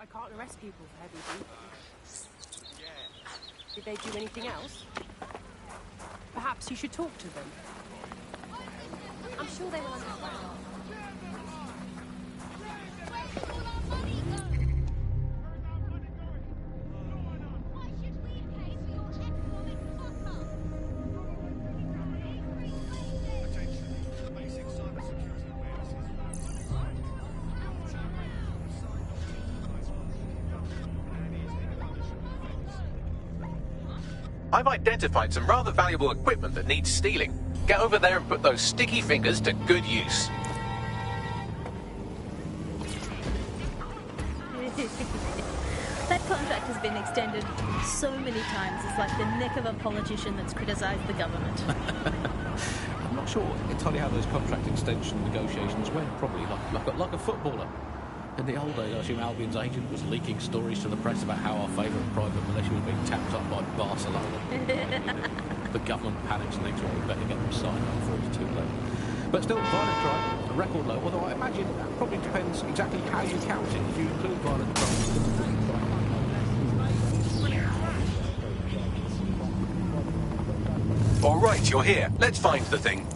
I can't arrest people for heavy drinking. Did they do anything else? Perhaps you should talk to them. I'm sure they will understand. I've identified some rather valuable equipment that needs stealing. Get over there and put those sticky fingers to good use. That contract has been extended so many times. It's like the neck of a politician that's criticised the government. I'm not sure entirely how those contract extension negotiations went. Probably like a footballer. In the old days, I assume Albion's agent was leaking stories to the press about how our favourite private militia was being tapped up by Barcelona. The government panics and thinks, well, we better get them signed up before it's too late. But still, violent crime, a record low, although I imagine that probably depends exactly how you count it. If you include violent crime... All right, you're here. Let's find the thing.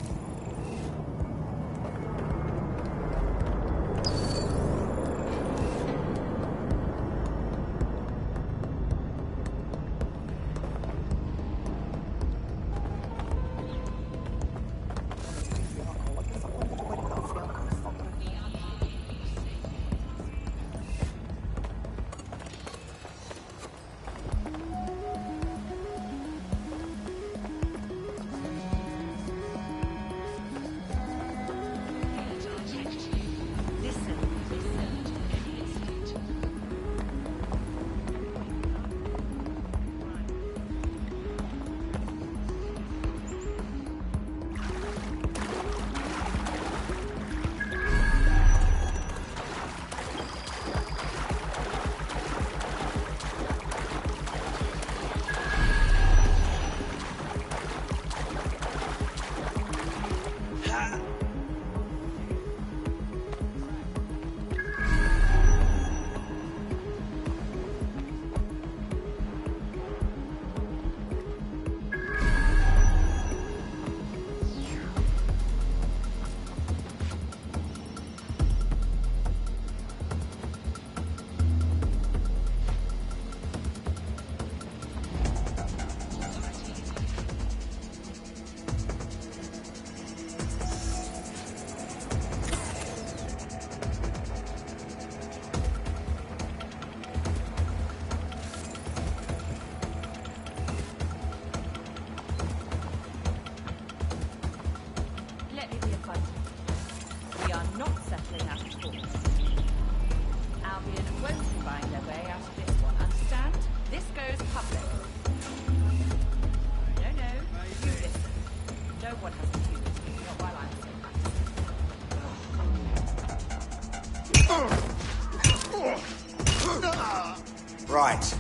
Right.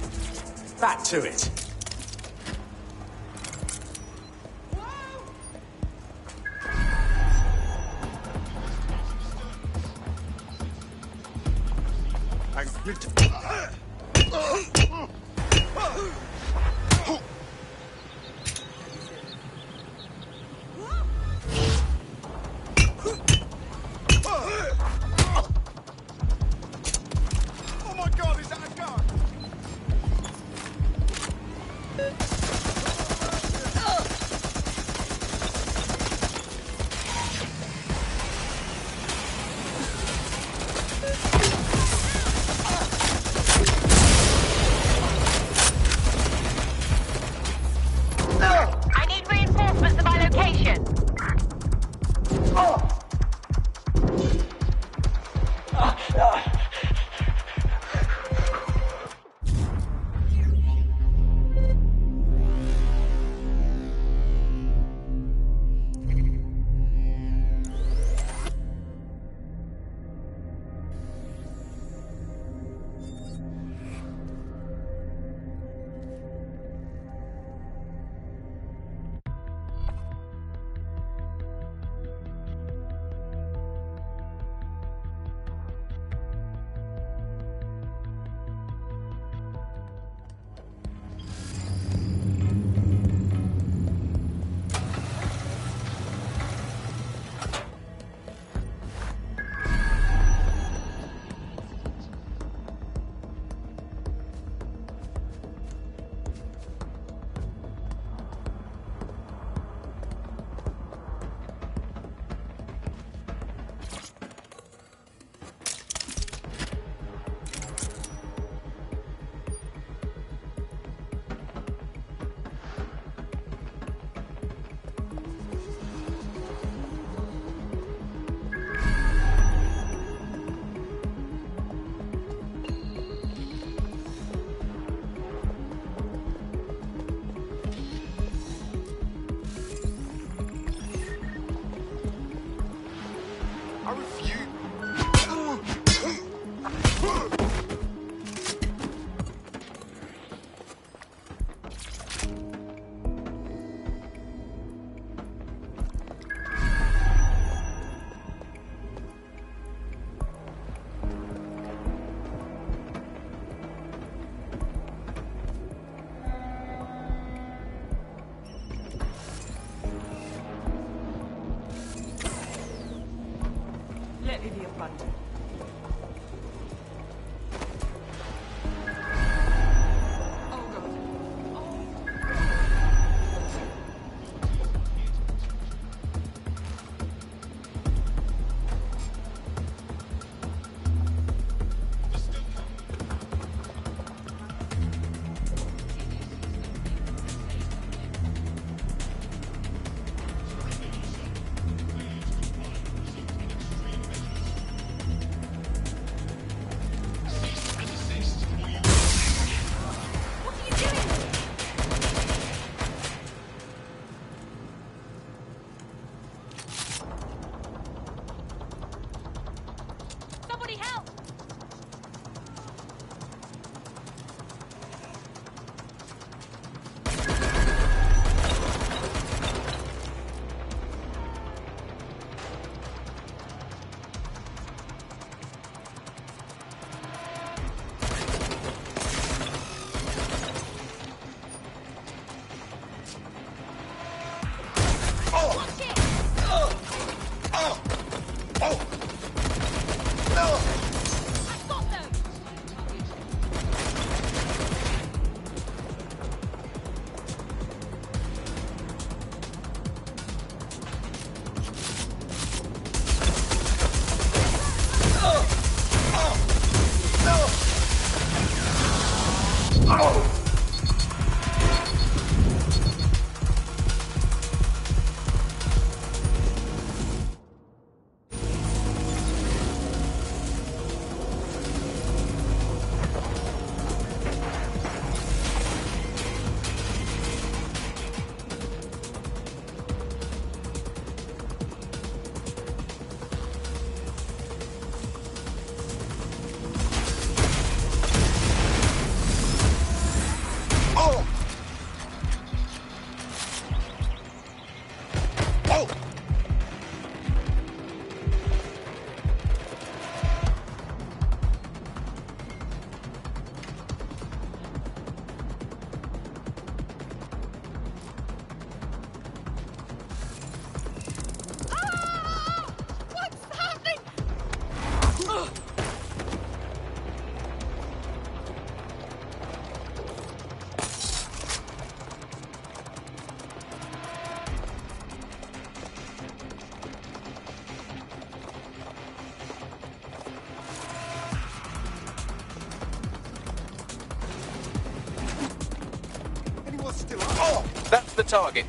Back to it. for your plunder. Oh, God. Somebody help! I've got them! What's happening? Anyone still up? That's the target.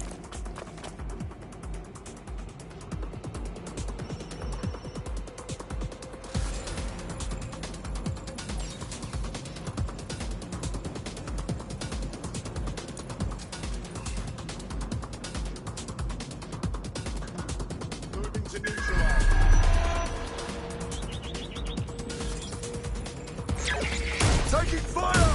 Moving to neutralize. Taking fire!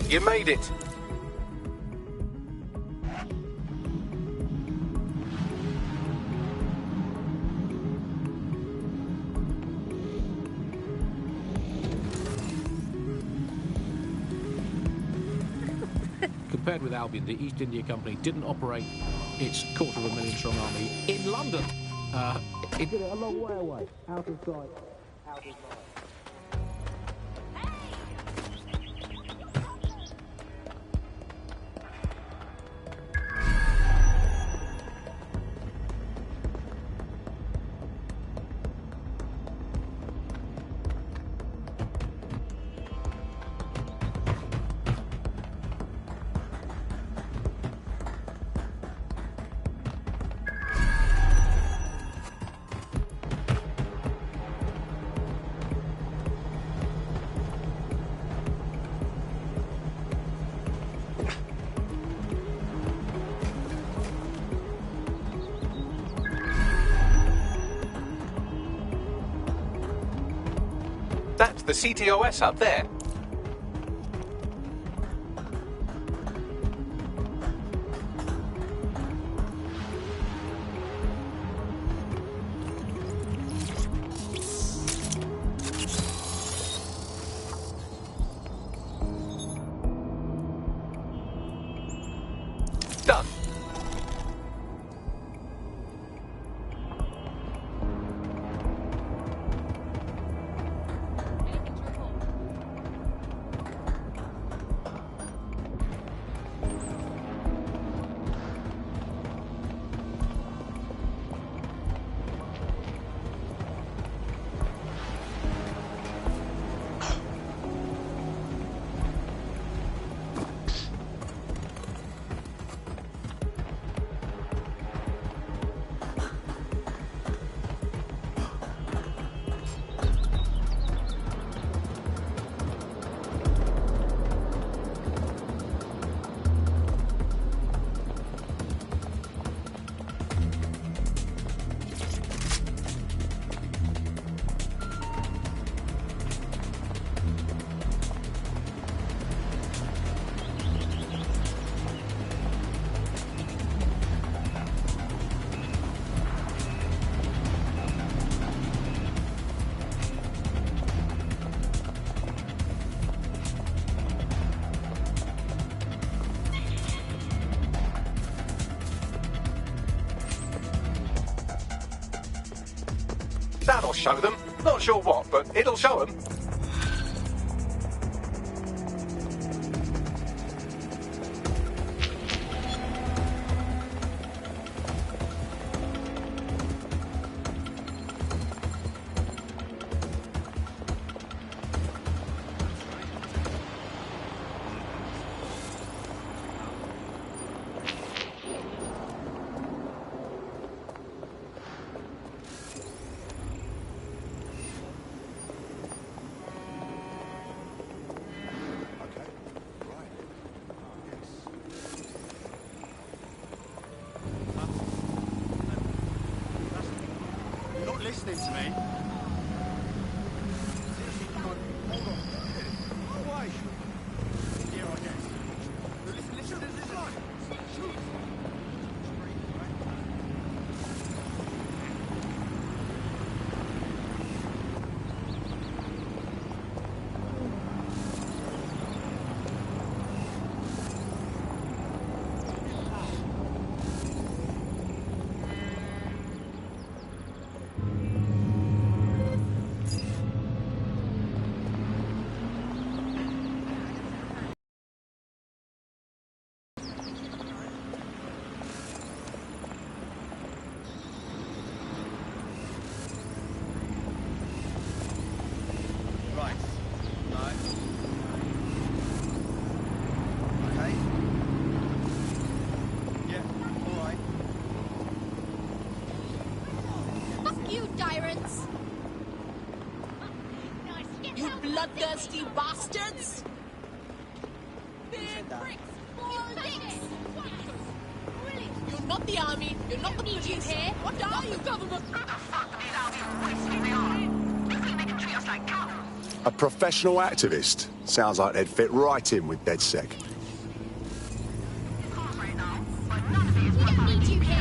You made it. compared with Albion, the East India Company didn't operate its $250,000 army in London. It did it a long way away, out of sight, out of mind. That's the CTOS up there. Done. That'll show them. Not sure what, but it'll show them. Listening to me? Hold on. Why? Here, I guess. Listen. Shoot. You bloodthirsty bastards! You're not the army, you're not the police here. What are you, government? A professional activist? Sounds like they'd fit right in with DedSec. We don't need you here.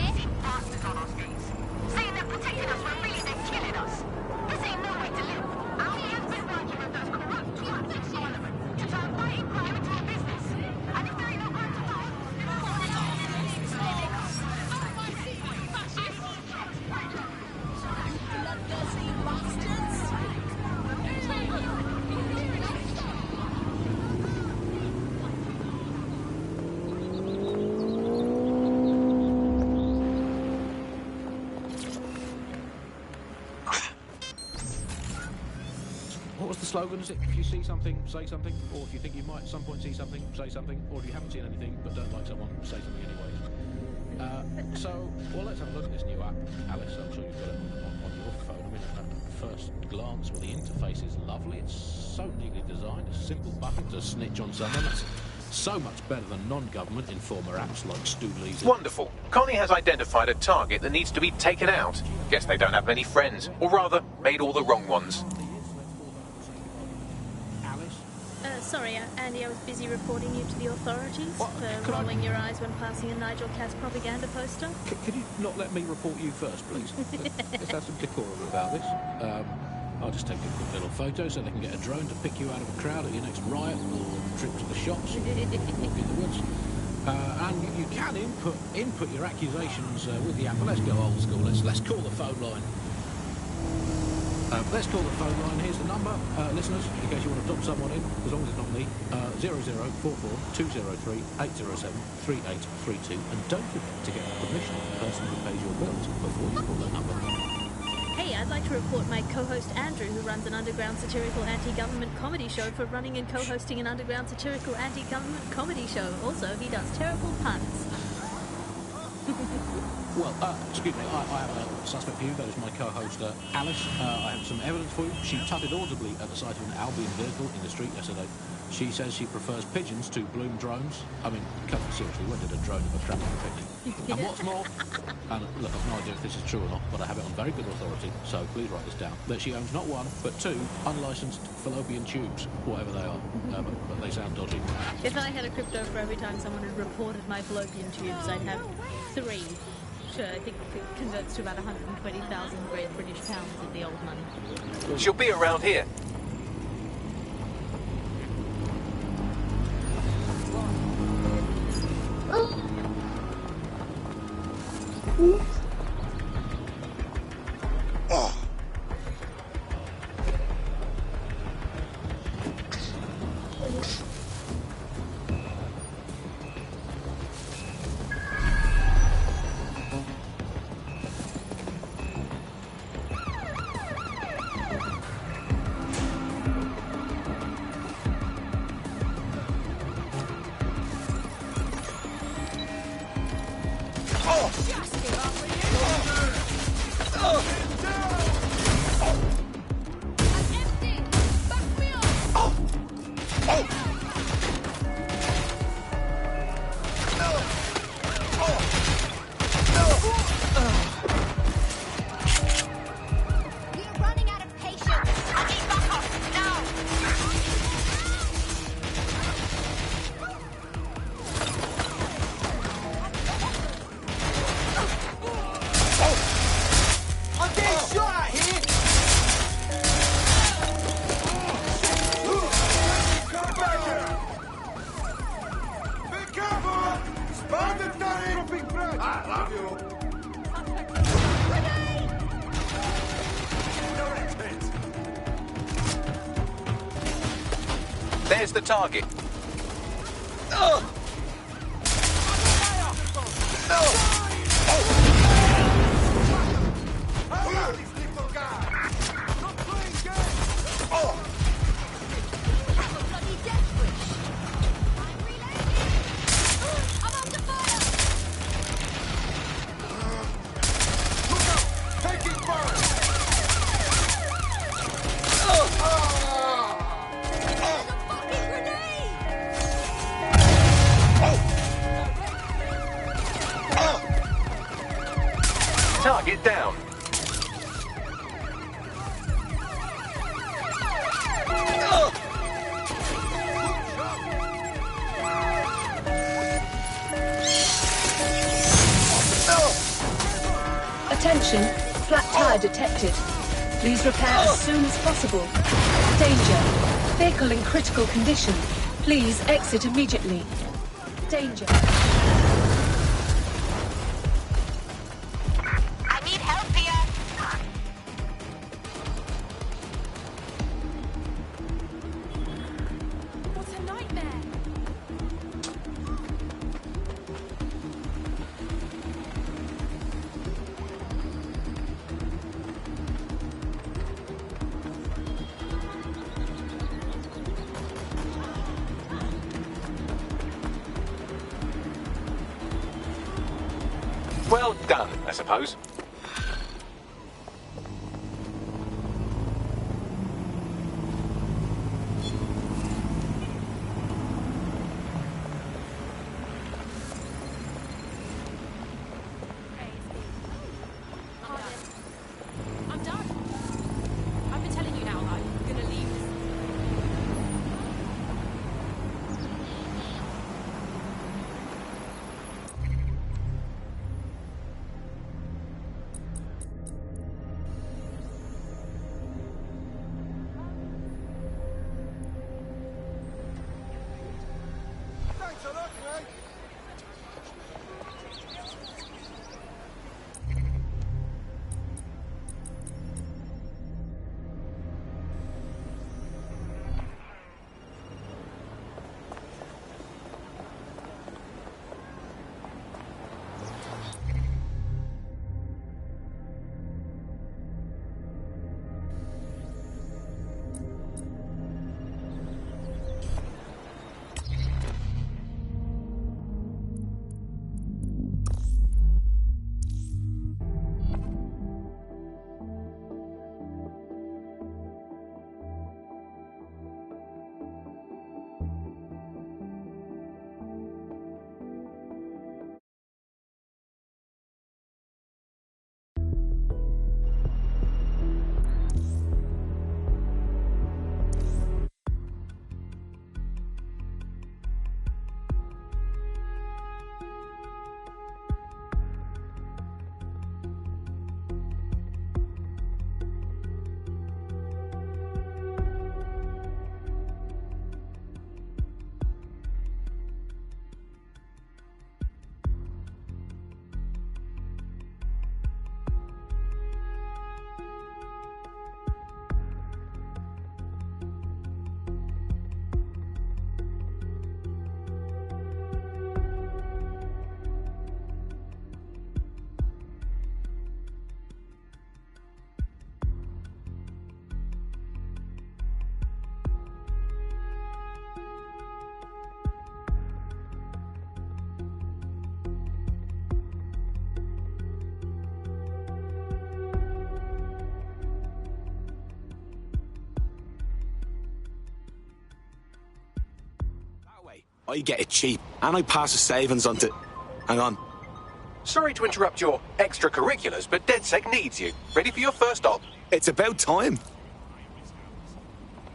slogan, is it? If you see something, say something. Or if you think you might at some point see something, say something. Or if you haven't seen anything but don't like someone, say something anyways. Well, let's have a look at this new app. Alice, I'm sure you've got it on your phone. I mean, at first glance, well, the interface is lovely. It's so neatly designed. A simple button to snitch on someone. That's so much better than non-government informer apps like Stoodleys. Wonderful. Connie has identified a target that needs to be taken out. Guess they don't have many friends, or rather, made all the wrong ones. Sorry, Andy, I was busy reporting you to the authorities What? for rolling your eyes when passing a Nigel Cass propaganda poster. Could you not let me report you first, please? Let's have some decorum about this. I'll just take a quick little photo so they can get a drone to pick you out of a crowd at your next riot or trip to the shops or walk in the woods. And you can input your accusations with the app. But let's go old school. Let's call the phone line. Let's call the phone line. Here's the number, listeners, in case you want to dump someone in, as long as it's not me. 0044 203 807 3832. And don't forget to get the permission of the person who pays your bills before you call that number. Hey, I'd like to report my co-host Andrew, who runs an underground satirical anti-government comedy show, for running and co-hosting an underground satirical anti-government comedy show. Also, he does terrible puns. Well, excuse me, I have a suspect for you. That is my co-host, Alice. I have some evidence for you. She tutted audibly at the sight of an Albion vehicle in the street yesterday. She says she prefers pigeons to bloom drones. I mean, seriously, when did a drone ever travel a picnic? And what's more, and look, I've no idea if this is true or not, but I have it on very good authority, so please write this down, that she owns not one, but two unlicensed fallopian tubes, whatever they are. But they sound dodgy. If I had a crypto for every time someone had reported my fallopian tubes, I'd have 3. Sure, I think it converts to about 120,000 Great British pounds of the old money. She'll be around here. There's the target. Target down. Attention, flat tire detected. Please repair as soon as possible. Danger. Vehicle in critical condition. Please exit immediately. Danger. Well done, I suppose. I'm done. I've been telling you now, like, I'm gonna leave this. I get it cheap, and I pass the savings on to... Hang on. Sorry to interrupt your extracurriculars, but DedSec needs you. Ready for your first op? It's about time.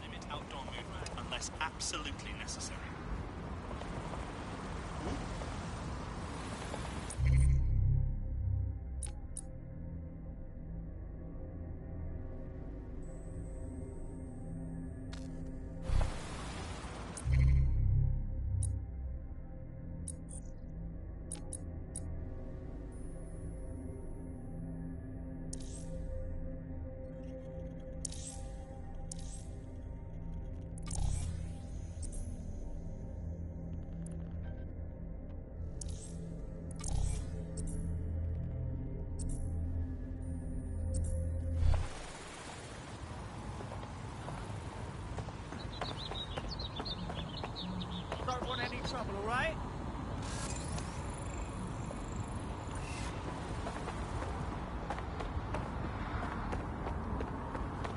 Limit outdoor movement unless absolutely necessary. Don't want any trouble, all right?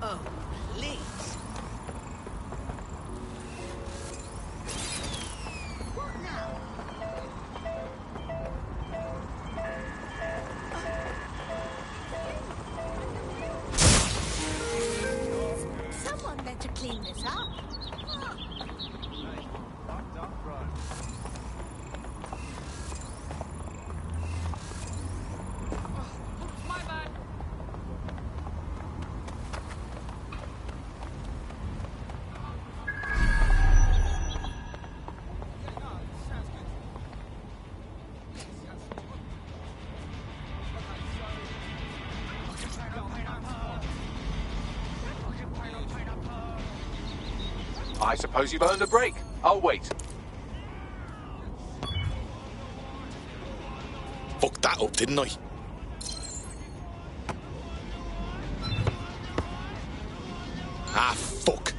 Oh, please. What now? Someone better clean this up. I suppose you've earned a break. I'll wait. Fucked that up, didn't I? Ah, fuck.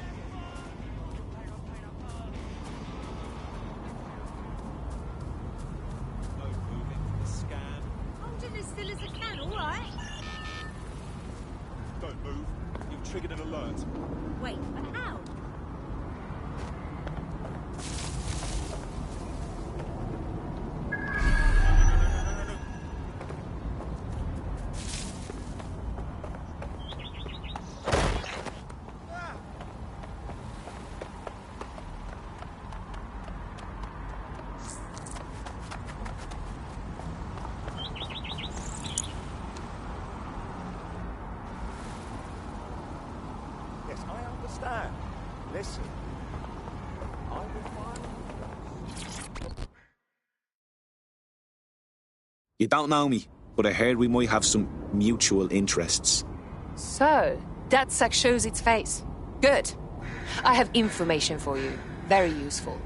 Scam. Holding still as a can, all right? Don't move. You've triggered an alert. Wait, but how? Yes, I understand. Listen. I will find... You don't know me, but I heard we might have some mutual interests. So, that sec shows its face. Good. I have information for you. Very useful.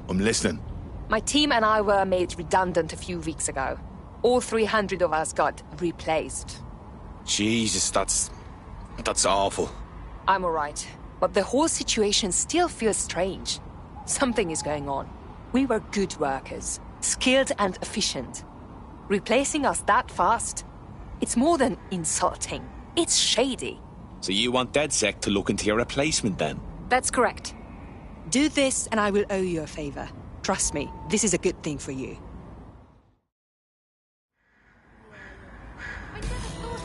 I'm listening. My team and I were made redundant a few weeks ago. All 300 of us got replaced. Jesus, that's awful. I'm alright, but the whole situation still feels strange. Something is going on. We were good workers, skilled and efficient. Replacing us that fast? It's more than insulting. It's shady. So you want DedSec to look into your replacement then? That's correct. Do this and I will owe you a favor. Trust me, this is a good thing for you.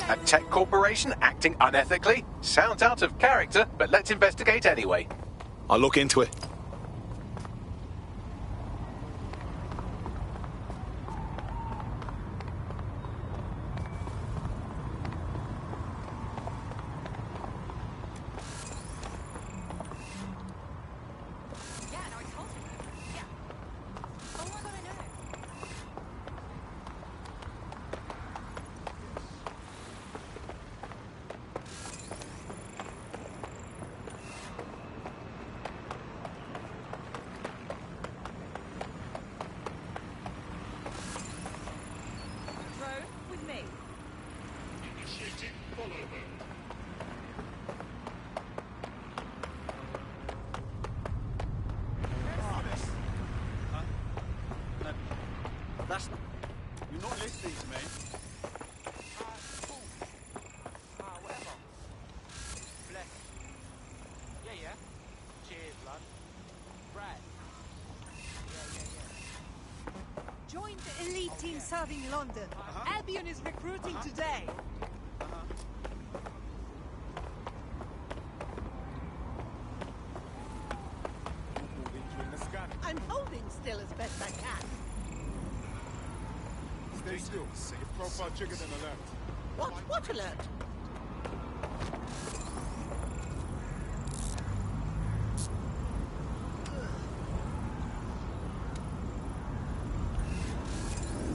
A tech corporation acting unethically? Sounds out of character, but let's investigate anyway. I'll look into it. That's... You're not listening to me. Whatever. Bless. Yeah. Cheers, blood. Brad. Yeah. Join the elite team serving London. Albion is recruiting today. I'm holding still as best I can. Stay still. Your profile triggered an alert. What alert?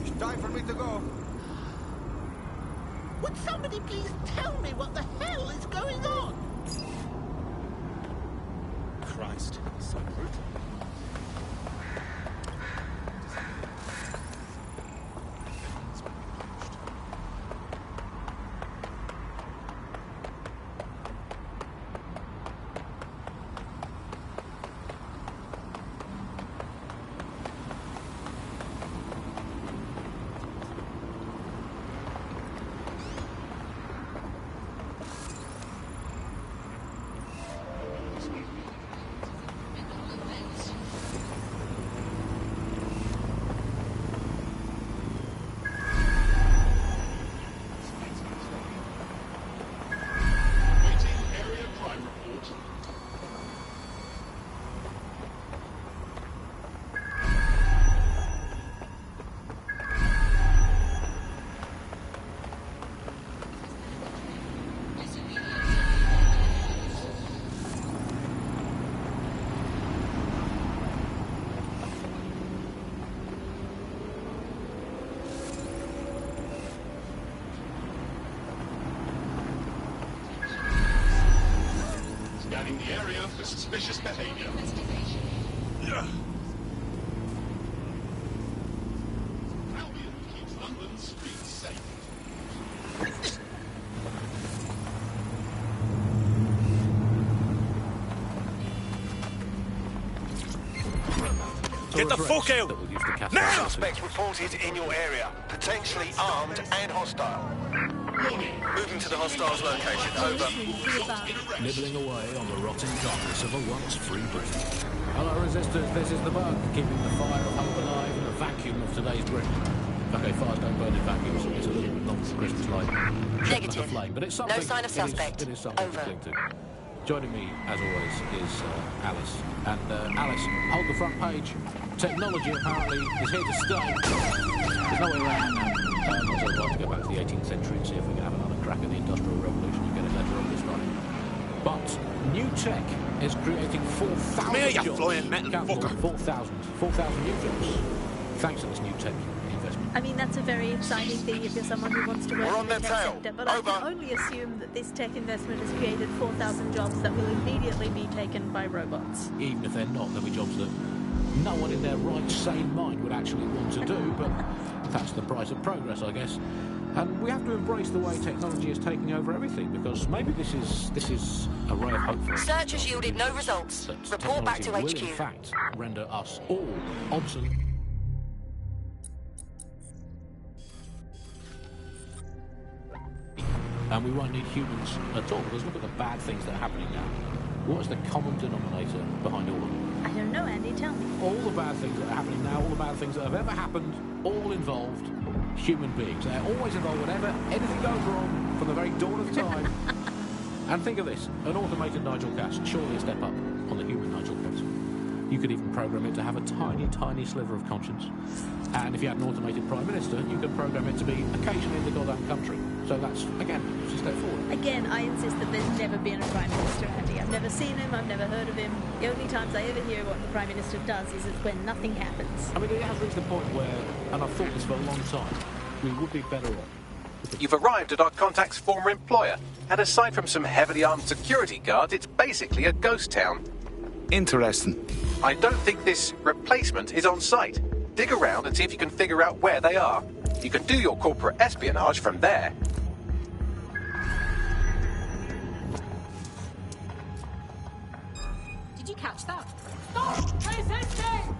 It's time for me to go. Would somebody please tell me what the hell is going on? Christ, so brutal. Scanning the area for suspicious behavior. Albion keeps London streets safe. Get the fuck out! That will use the cast Now! Suspect reported in your area. Potentially armed and hostile. Moving to the hostile's location. Over. Nibbling away on the rotten carcass of a once free Britain. Hello, resistors. This is the bug, keeping the fire of hope alive in the vacuum of today's Britain. Okay, fires don't burn in vacuums. It's a little bit long for Christmas light. Negative. Flame, but it's something. No sign of suspect. It is something to cling to. Joining me, as always, is Alice. And Alice, hold the front page. Technology apparently is here to stay. There's no way around now. I'd like to go back to the 18th century and see if we can have another crack at the Industrial Revolution and get it better on this time. But new tech is creating 4,000 jobs. Flying metal fucker. 4,000 new jobs. Thanks to this new tech investment. I mean, that's a very exciting thing if you're someone who wants to work in the tech tail. sector, but I can only assume that this tech investment has created 4,000 jobs that will immediately be taken by robots. Even if they're not, there'll be jobs that no one in their right sane mind would actually want to do, but that's the price of progress, I guess. And we have to embrace the way technology is taking over everything, because maybe this is a ray of hope for us. Search has yielded no results. Report back to will, HQ. In fact, render us all obsolete. And we won't need humans at all, because look at the bad things that are happening now. What is the common denominator behind all of them? I don't know, Andy, tell me. All the bad things that are happening now, all the bad things that have ever happened, all involved human beings. They're always involved whenever anything goes wrong from the very dawn of time. And think of this, an automated Nigel Cass, surely a step up on the human Nigel Cass. You could even program it to have a tiny, tiny sliver of conscience. And if you had an automated Prime Minister, you could program it to be occasionally in the goddamn country. So that's, again, just a step forward. Again, I insist that there's never been a Prime Minister, Andy. I've never seen him, I've never heard of him. The only times I ever hear what the Prime Minister does is it's when nothing happens. I mean, it has reached the point where, and I've thought this for a long time, we would be better off. You've arrived at our contact's former employer, and aside from some heavily armed security guards, it's basically a ghost town. Interesting. I don't think this replacement is on site. Dig around and see if you can figure out where they are. You can do your corporate espionage from there. Did you catch that? Stop resisting!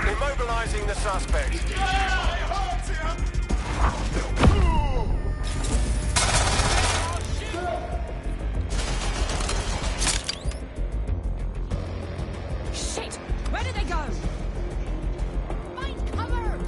Immobilizing the suspect. Shit! Where did they go? Find cover!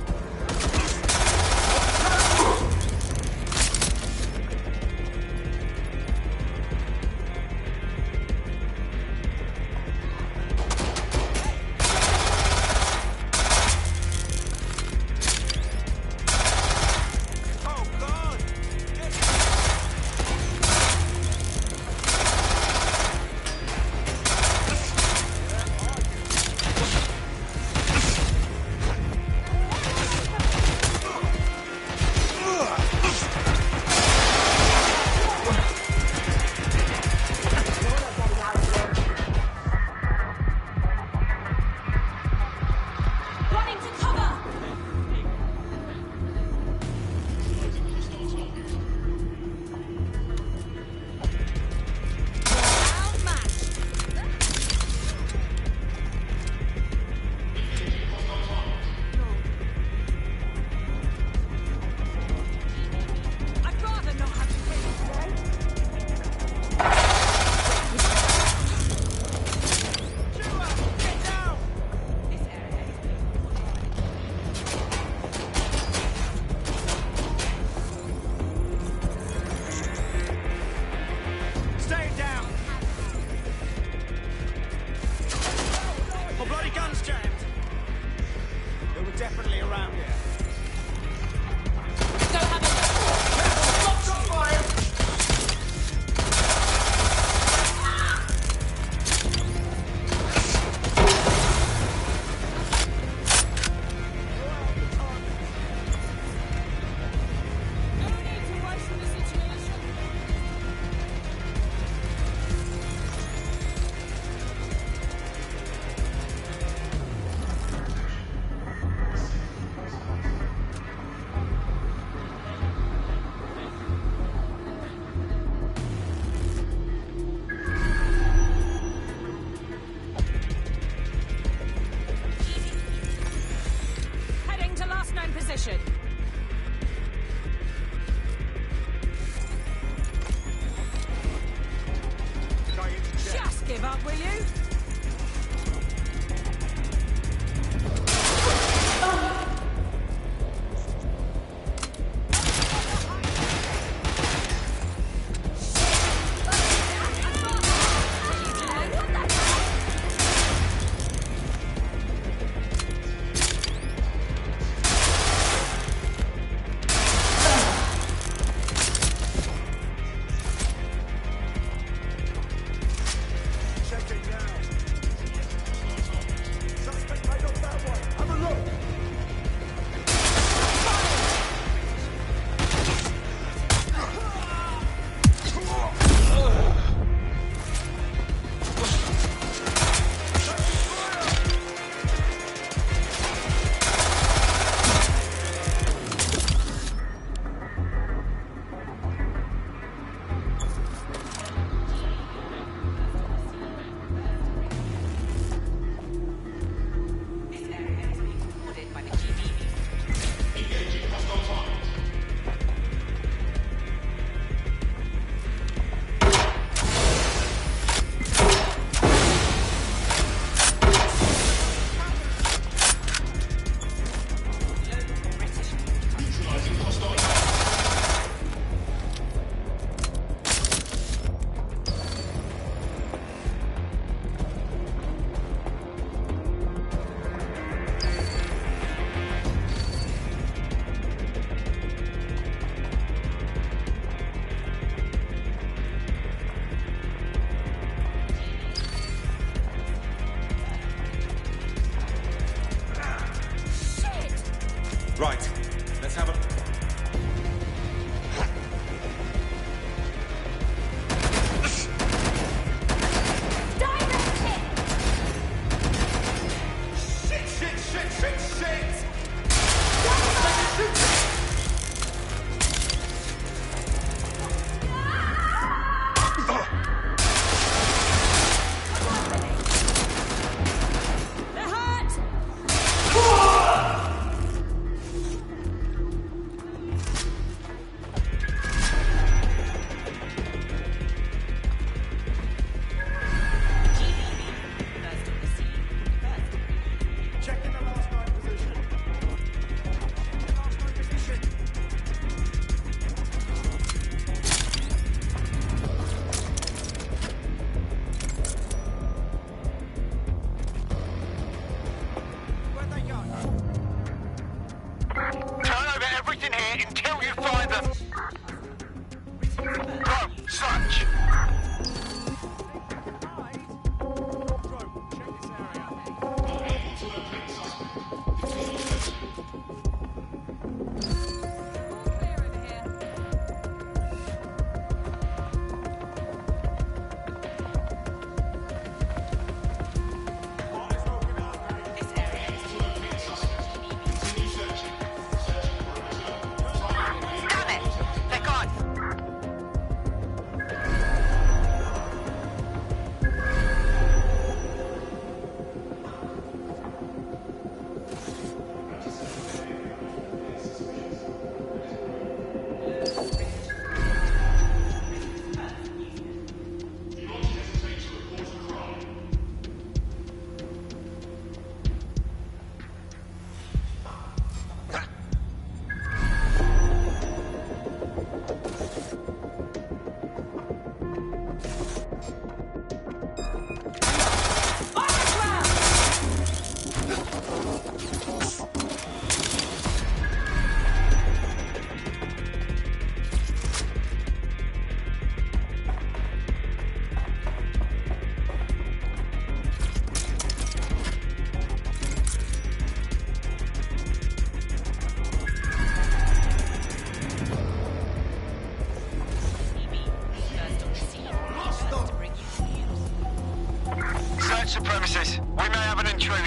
the premises. We may have an intruder.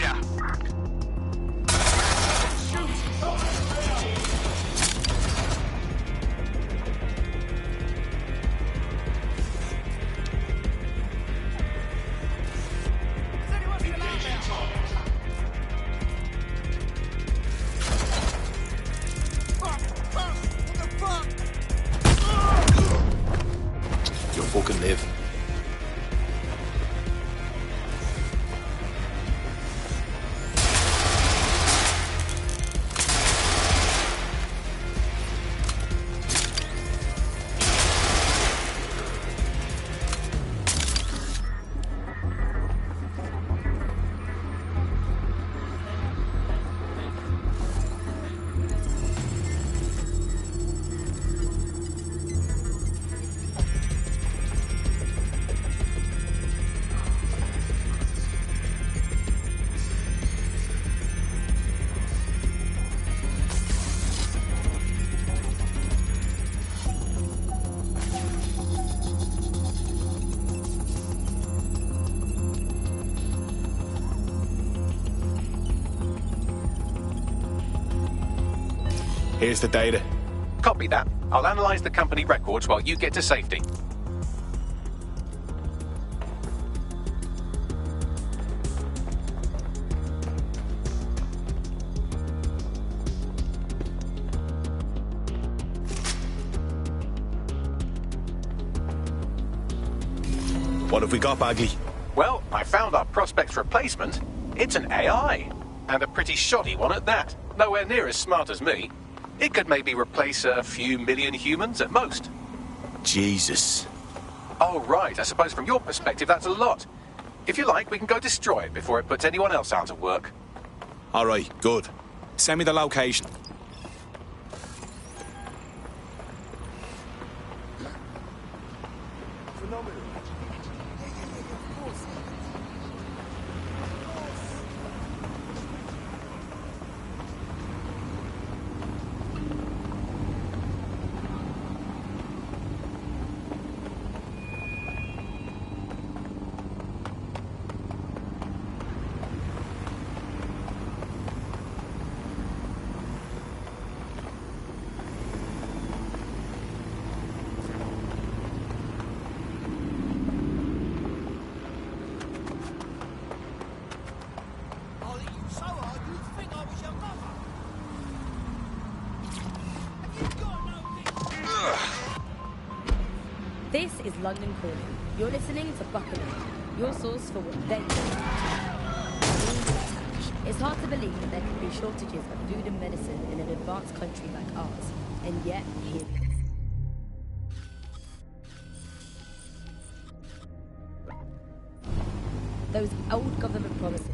You'll fucking live. Here's the data. Copy that. I'll analyze the company records while you get to safety. What have we got, Bagley? Well, I found our prospect's replacement. It's an AI. And a pretty shoddy one at that. Nowhere near as smart as me. It could maybe replace a few million humans at most. Jesus. Oh, right. I suppose from your perspective that's a lot. If you like, we can go destroy it before it puts anyone else out of work. All right, good. Send me the location. This is London Calling. You're listening to Buckingham, your source for what they do. It's hard to believe that there could be shortages of food and medicine in an advanced country like ours, and yet here it is. Those old government promises.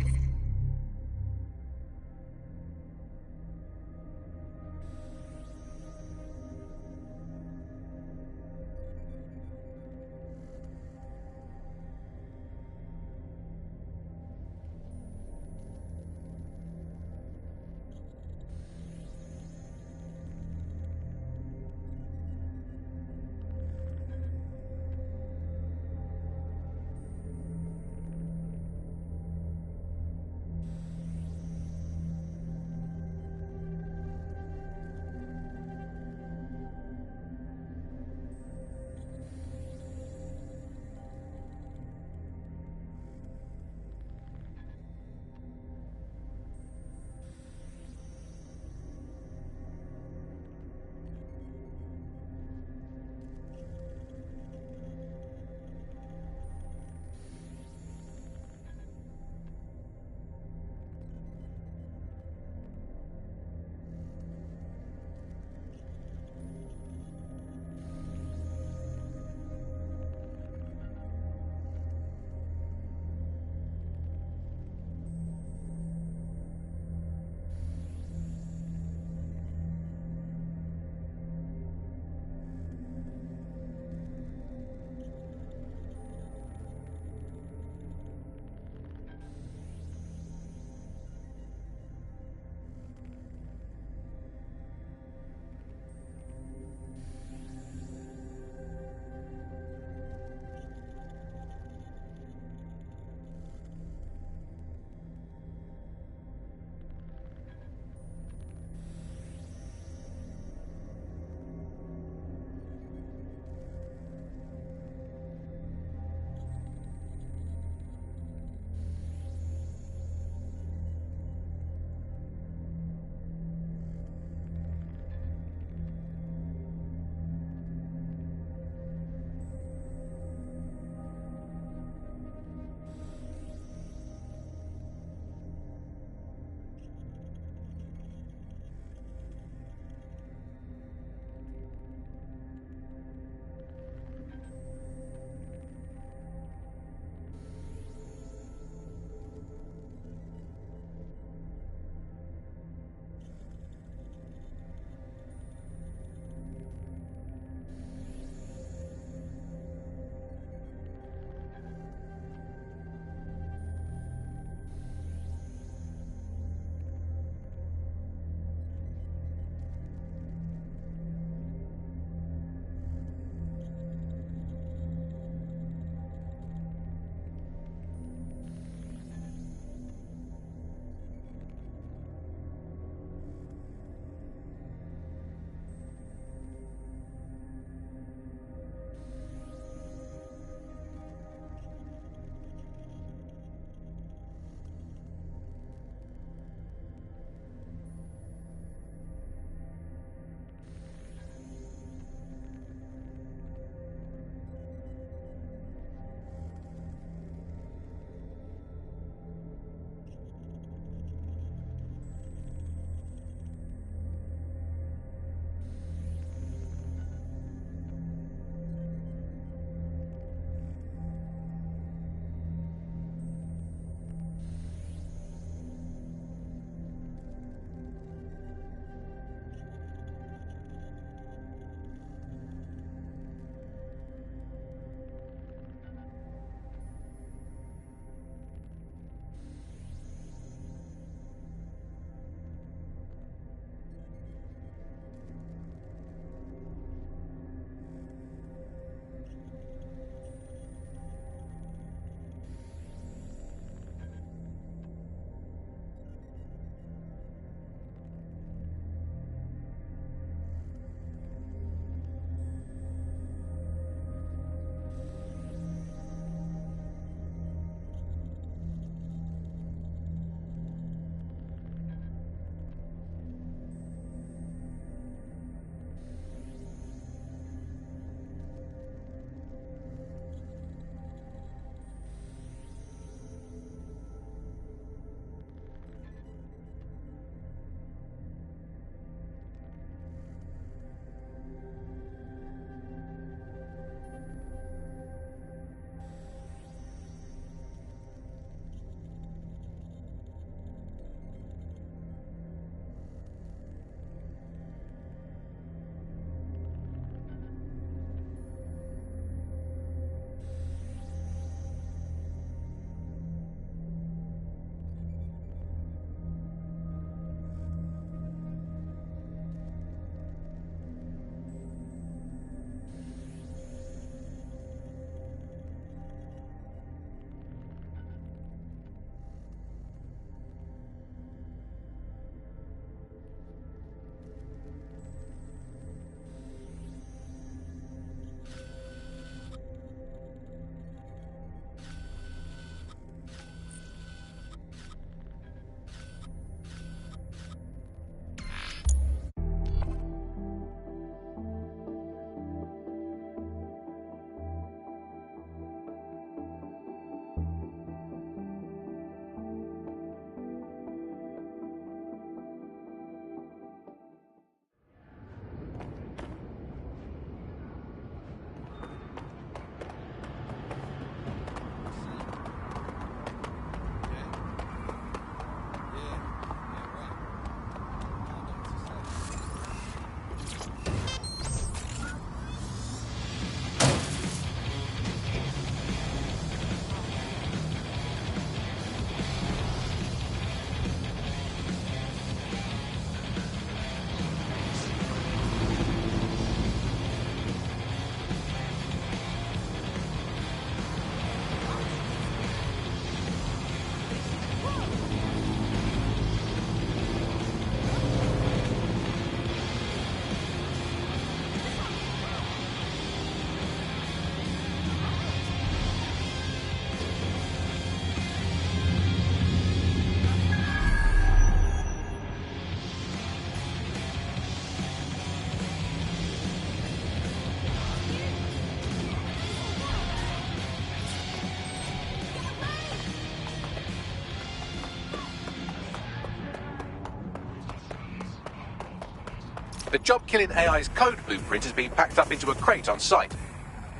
The job-killing AI's code blueprint has been packed up into a crate on site.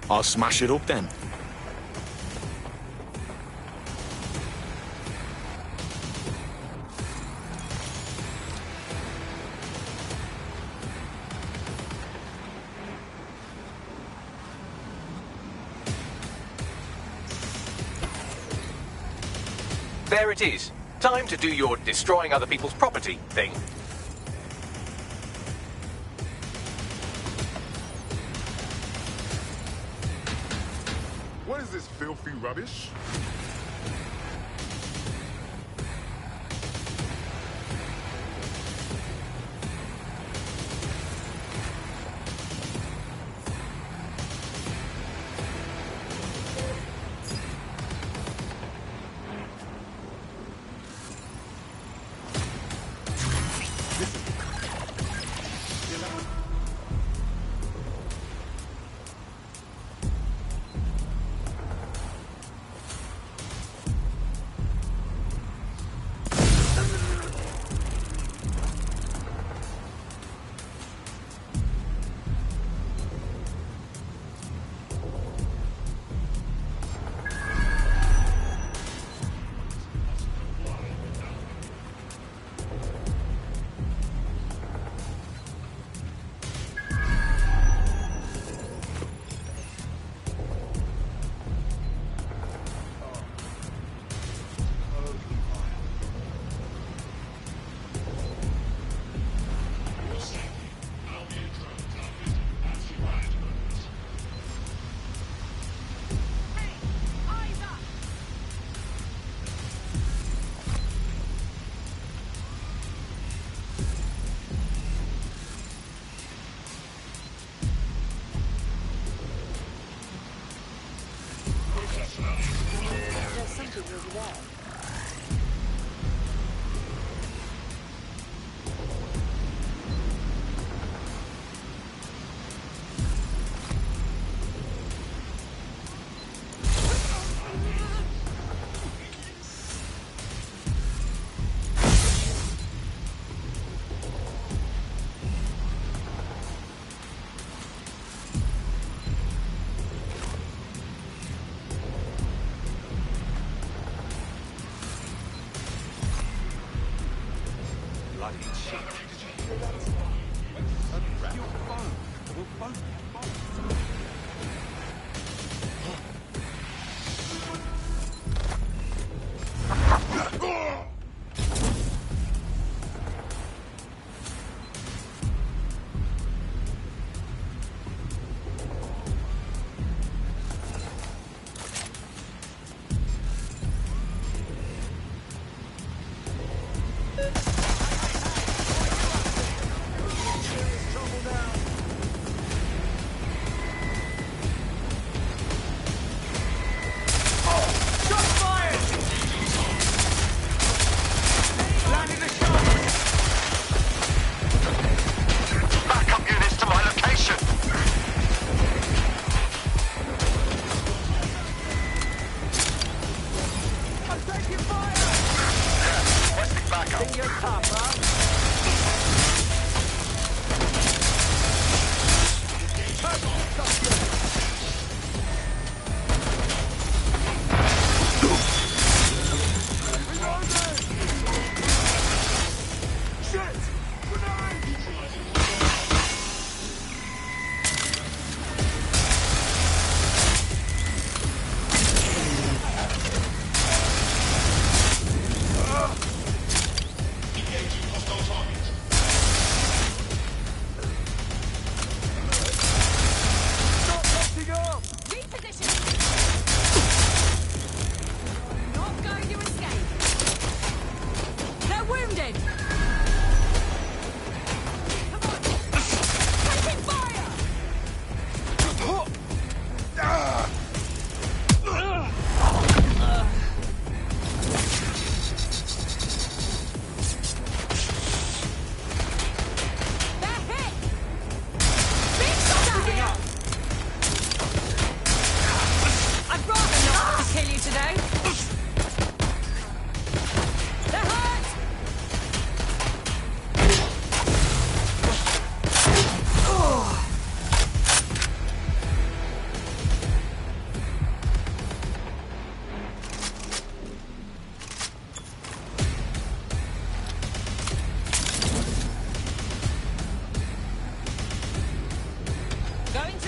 I'll smash it up then. There it is. Time to do your destroying other people's property thing. What is this filthy rubbish?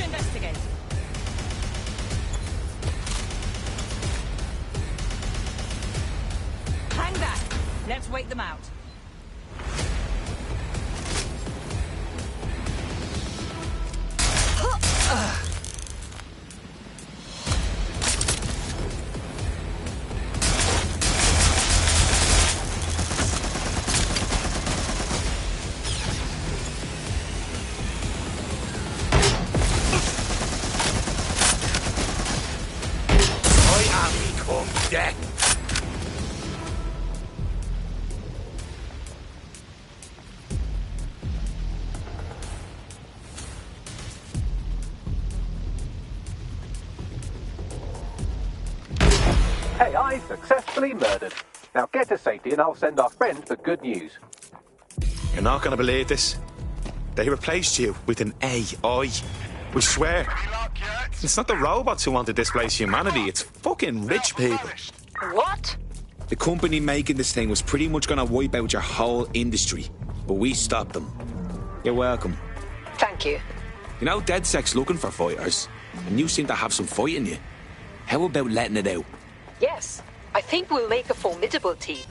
to investigate. Hang back. Let's wait them out. AI successfully murdered. Now get to safety and I'll send our friend the good news. You're not going to believe this. They replaced you with an AI. We swear. It's not the robots who want to displace humanity, it's fucking rich people. What? The company making this thing was pretty much going to wipe out your whole industry, but we stopped them. You're welcome. Thank you. You know, DedSec's looking for fighters, and you seem to have some fight in you. How about letting it out? Yes, I think we'll make a formidable team.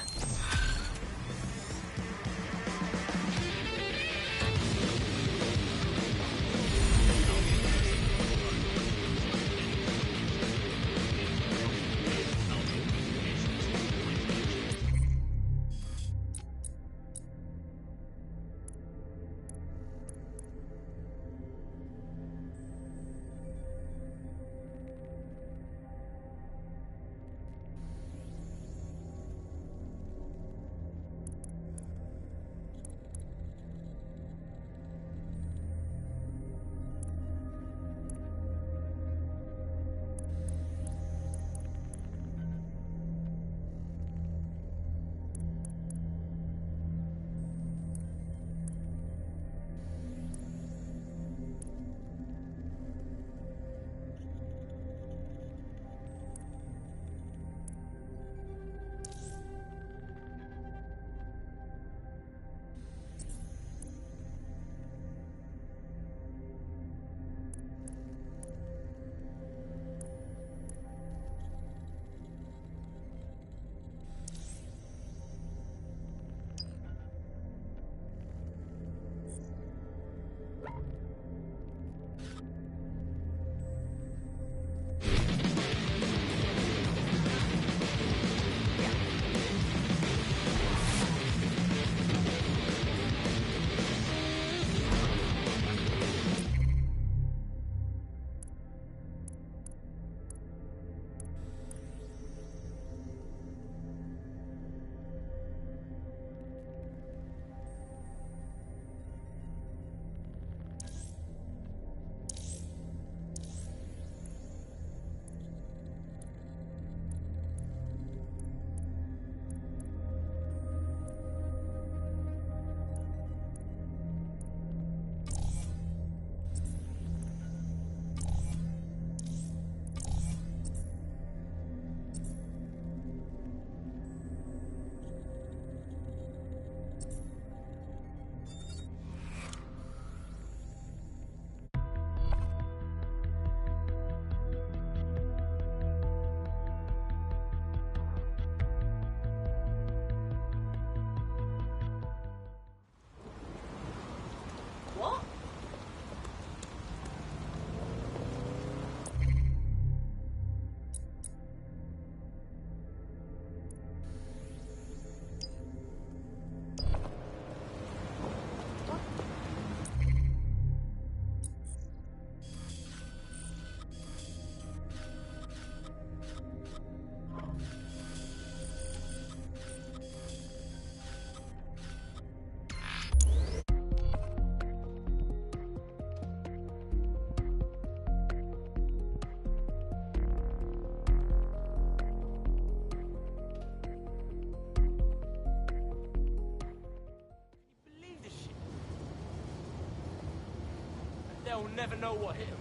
They'll never know what hit him.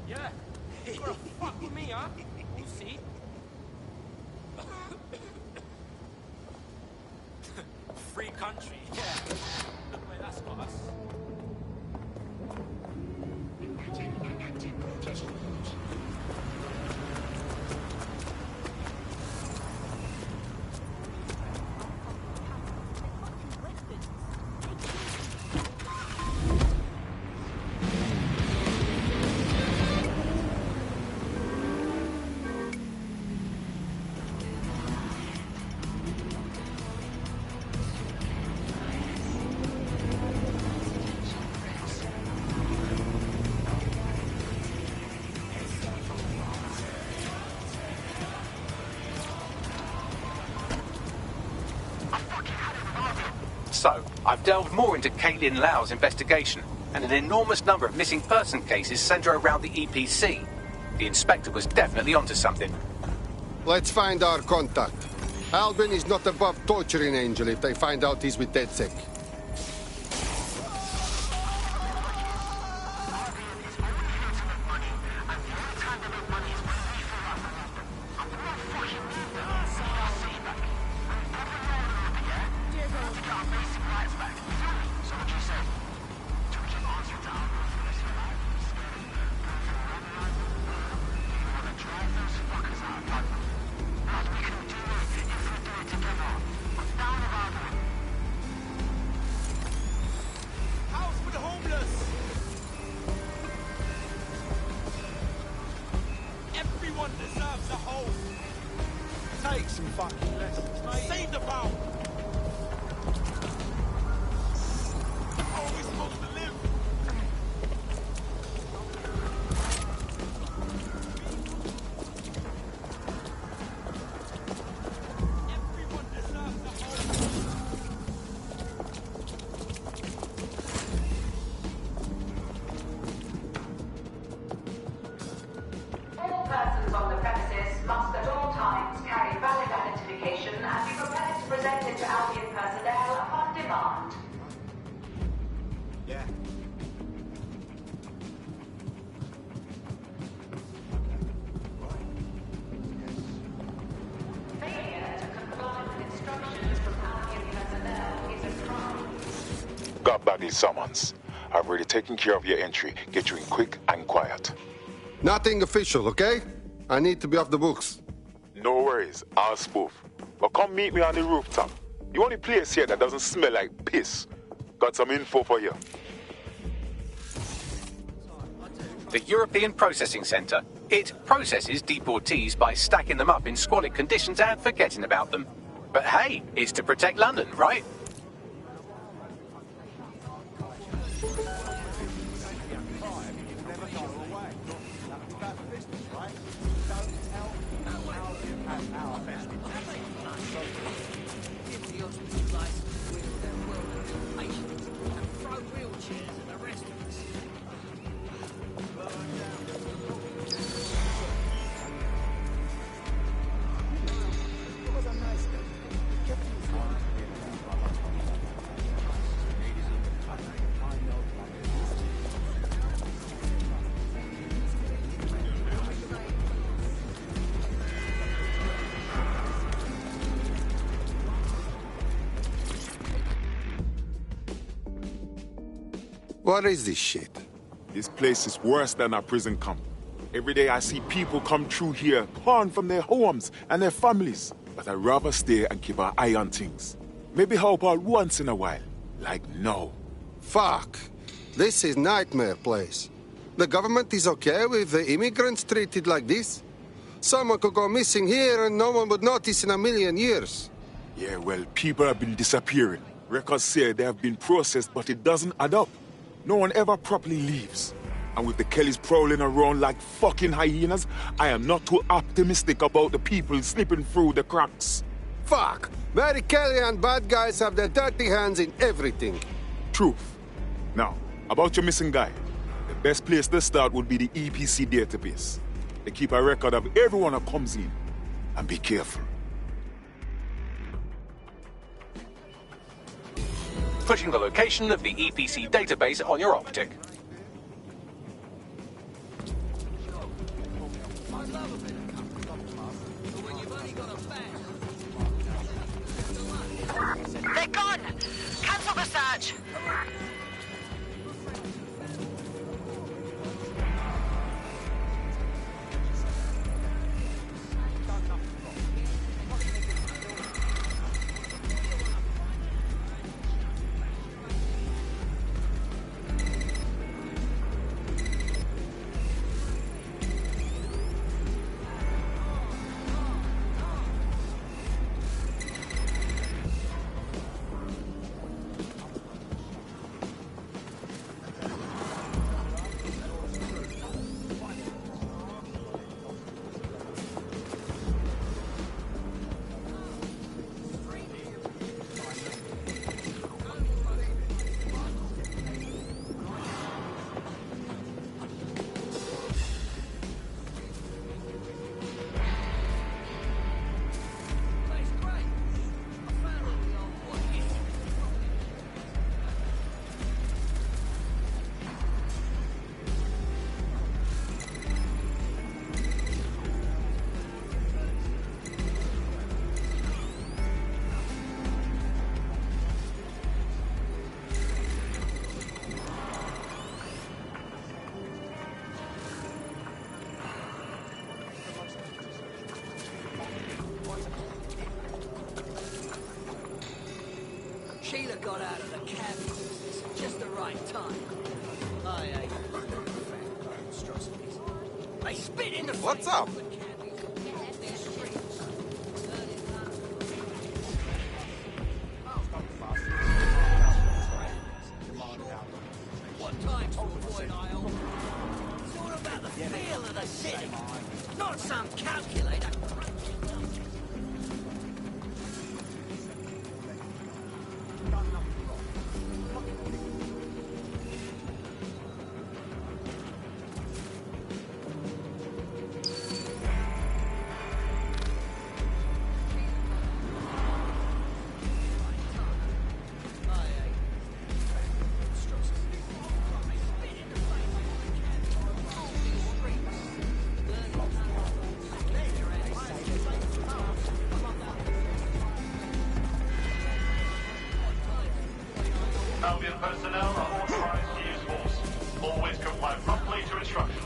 Yeah. You gonna fuck with me, huh? We'll see. Free country, yeah. Look where that's got us. So, I've delved more into Caitlin Lau's investigation, and an enormous number of missing person cases centre around the EPC. The inspector was definitely onto something. Let's find our contact. Albin is not above torturing Angel if they find out he's with DedSec. Got baggy summons. I've already taken care of your entry. Get you in quick and quiet. Nothing official, okay? I need to be off the books. No worries, I'll spoof. But come meet me on the rooftop. The only place here that doesn't smell like piss. Got some info for you. The European Processing Centre. It processes deportees by stacking them up in squalid conditions and forgetting about them. But hey, it's to protect London, right? What is this shit? This place is worse than a prison camp. Every day I see people come through here, torn from their homes and their families. But I'd rather stay and keep an eye on things. Maybe help out once in a while. Like now. Fuck. This is nightmare place. The government is okay with the immigrants treated like this? Someone could go missing here and no one would notice in a million years. Yeah, well, people have been disappearing. Records say they have been processed, but it doesn't add up. No one ever properly leaves. And with the Kellys prowling around like fucking hyenas, I am not too optimistic about the people slipping through the cracks. Fuck! Mary Kelly and bad guys have their dirty hands in everything. Truth. Now, about your missing guy. The best place to start would be the EPC database. They keep a record of everyone that comes in. And be careful. Putting the location of the EPC database on your optic. They're gone! Cancel the search! got out of the cabbie business at just the right time. I hate monstrosities. They spit in the What's up? What times to avoid aisle? It's all about the feel of the city, not some calculator. Albion personnel are authorized to use force. Always comply promptly to instructions.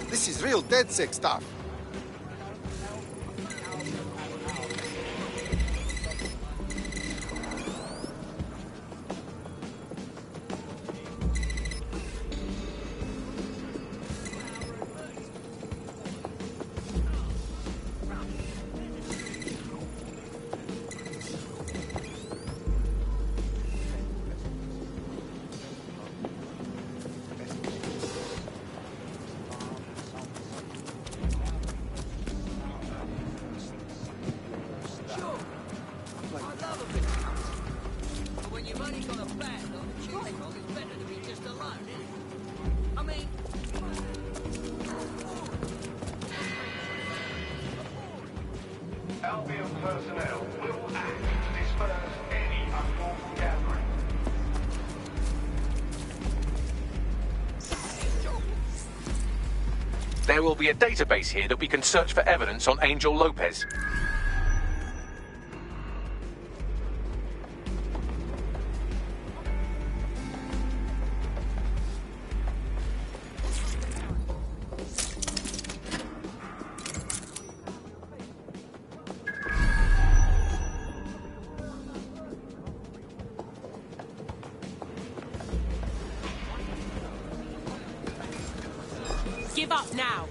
This is real dead sick stuff. Albion personnel will act to disperse any unlawful gathering. There will be a database here that we can search for evidence on Angel Lopez. Give up now.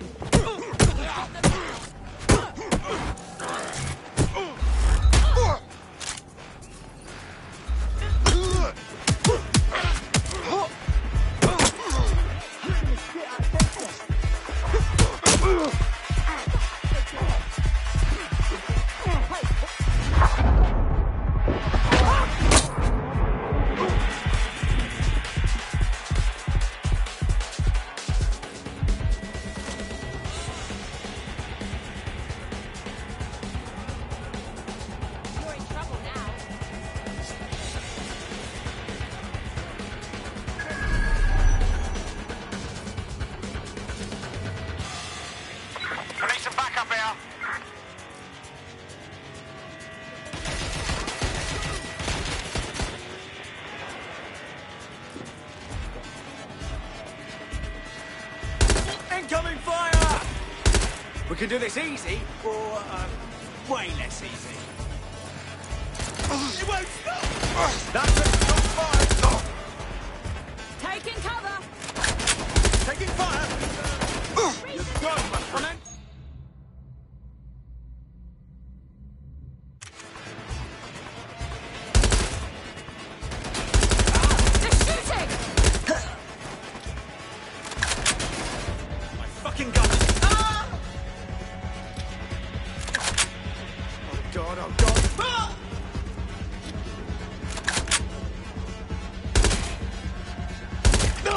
Incoming fire! We can do this easy, or way less easy. It won't stop! That's it! Stop fire! Stop! Taking cover! Taking fire! You're gone, my friend! Fucking gun! Ah! Oh god, oh god! Ah! No!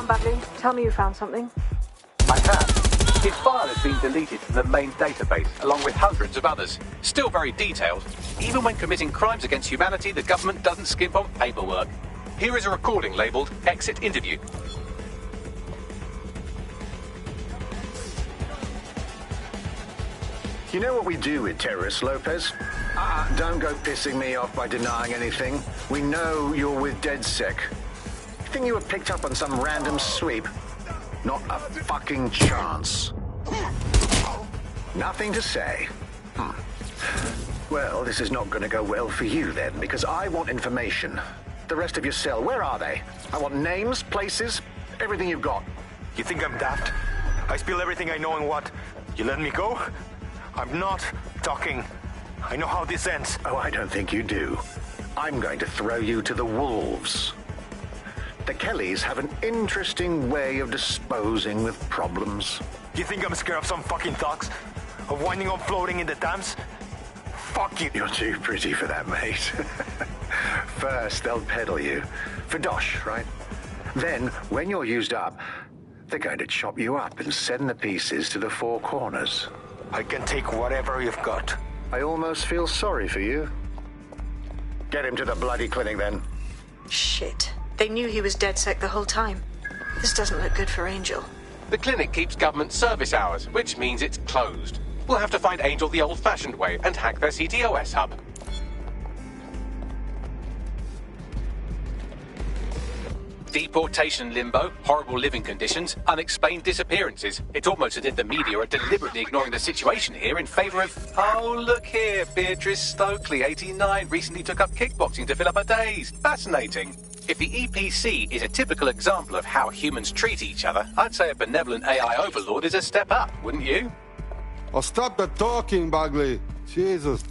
on, Bagley. Tell me you found something. I have. His file has been deleted from the main database, along with hundreds of others. Still very detailed. Even when committing crimes against humanity, the government doesn't skimp on paperwork. Here is a recording labelled Exit Interview. You know what we do with terrorists, Lopez? Don't go pissing me off by denying anything. We know you're with DedSec. You think you were picked up on some random sweep? Not a fucking chance. Nothing to say. Well, this is not going to go well for you then, because I want information. The rest of your cell, where are they? I want names, places, everything you've got. You think I'm daft? I spill everything I know and what? You let me go? I'm not talking. I know how this ends. Oh, I don't think you do. I'm going to throw you to the wolves. The Kellys have an interesting way of disposing with problems. You think I'm scared of some fucking thugs? Of winding up floating in the dams? Fuck you. You're too pretty for that, mate. First, they'll peddle you. For dosh, right? Then, when you're used up, they're going to chop you up and send the pieces to the four corners. I can take whatever you've got. I almost feel sorry for you. Get him to the bloody clinic, then. Shit. They knew he was DedSec the whole time. This doesn't look good for Angel. The clinic keeps government service hours, which means it's closed. We'll have to find Angel the old-fashioned way and hack their CTOS hub. Deportation limbo, horrible living conditions, unexplained disappearances. It's almost as if the media are deliberately ignoring the situation here in favour of... Oh, look here, Beatrice Stokely, 89, recently took up kickboxing to fill up her days. Fascinating. If the EPC is a typical example of how humans treat each other, I'd say a benevolent AI overlord is a step up, wouldn't you? Oh, stop the talking, Bagley. Jesus.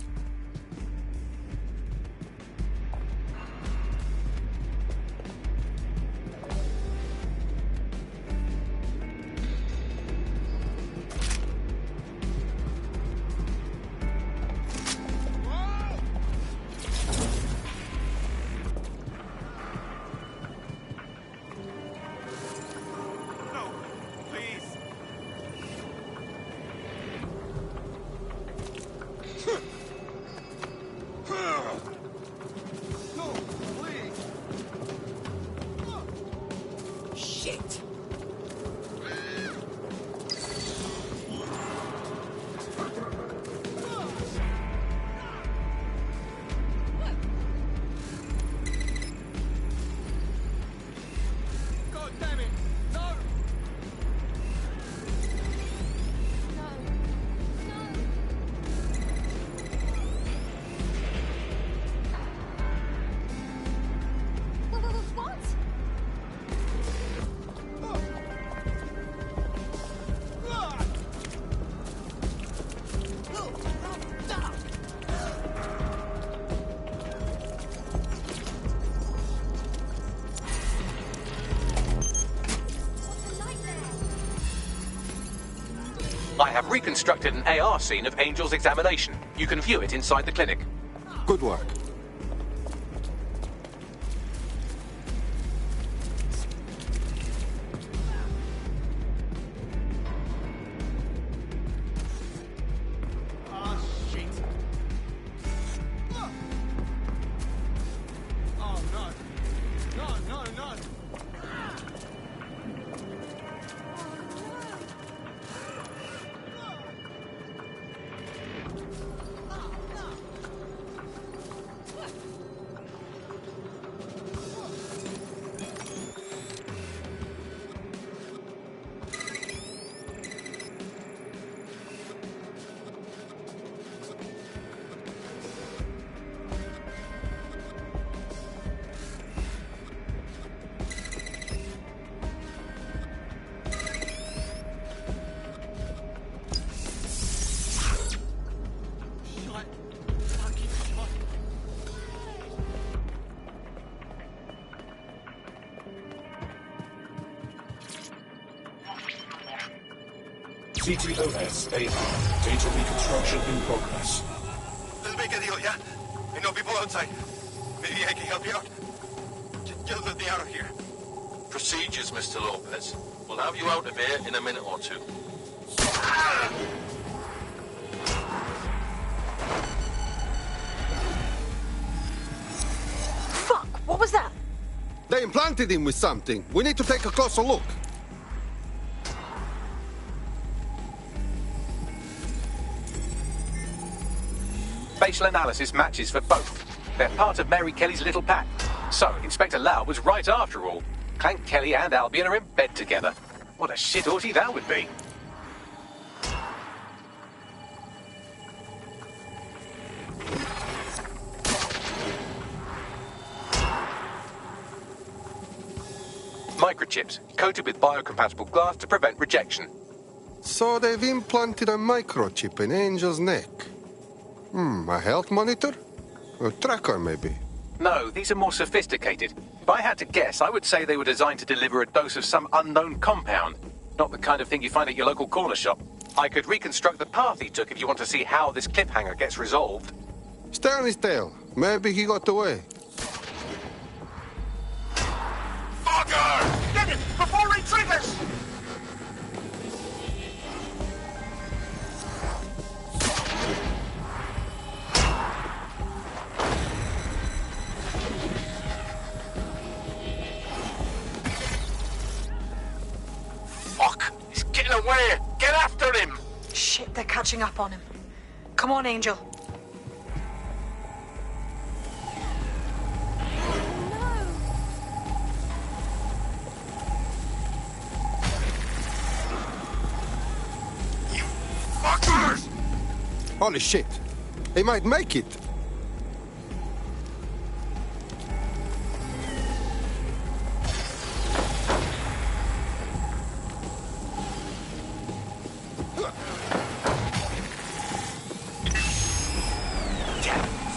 I have reconstructed an AR scene of Angel's examination. You can view it inside the clinic. Good work. CTOS AR. Data reconstruction in progress. Let's make a deal, yeah? I know people outside. Maybe I can help you out. Just let me out of here. Procedures, Mr. Lopez. We'll have you out of here in a minute or two. Fuck, what was that? They implanted him with something. We need to take a closer look. Facial analysis matches for both. They're part of Mary Kelly's little pack. So, Inspector Lau was right after all. Clank Kelly and Albion are in bed together. What a shit orgy that would be. Microchips, coated with biocompatible glass to prevent rejection. So they've implanted a microchip in Angel's neck. A health monitor? A tracker, maybe? No, these are more sophisticated. If I had to guess, I would say they were designed to deliver a dose of some unknown compound. Not the kind of thing you find at your local corner shop. I could reconstruct the path he took if you want to see how this cliffhanger gets resolved. Stay on his tail. Maybe he got away. Fucker! Get it before he triggers! Fuck! He's getting away! Get after him! Shit, they're catching up on him. Come on, Angel. Fuckers! Holy shit. He might make it.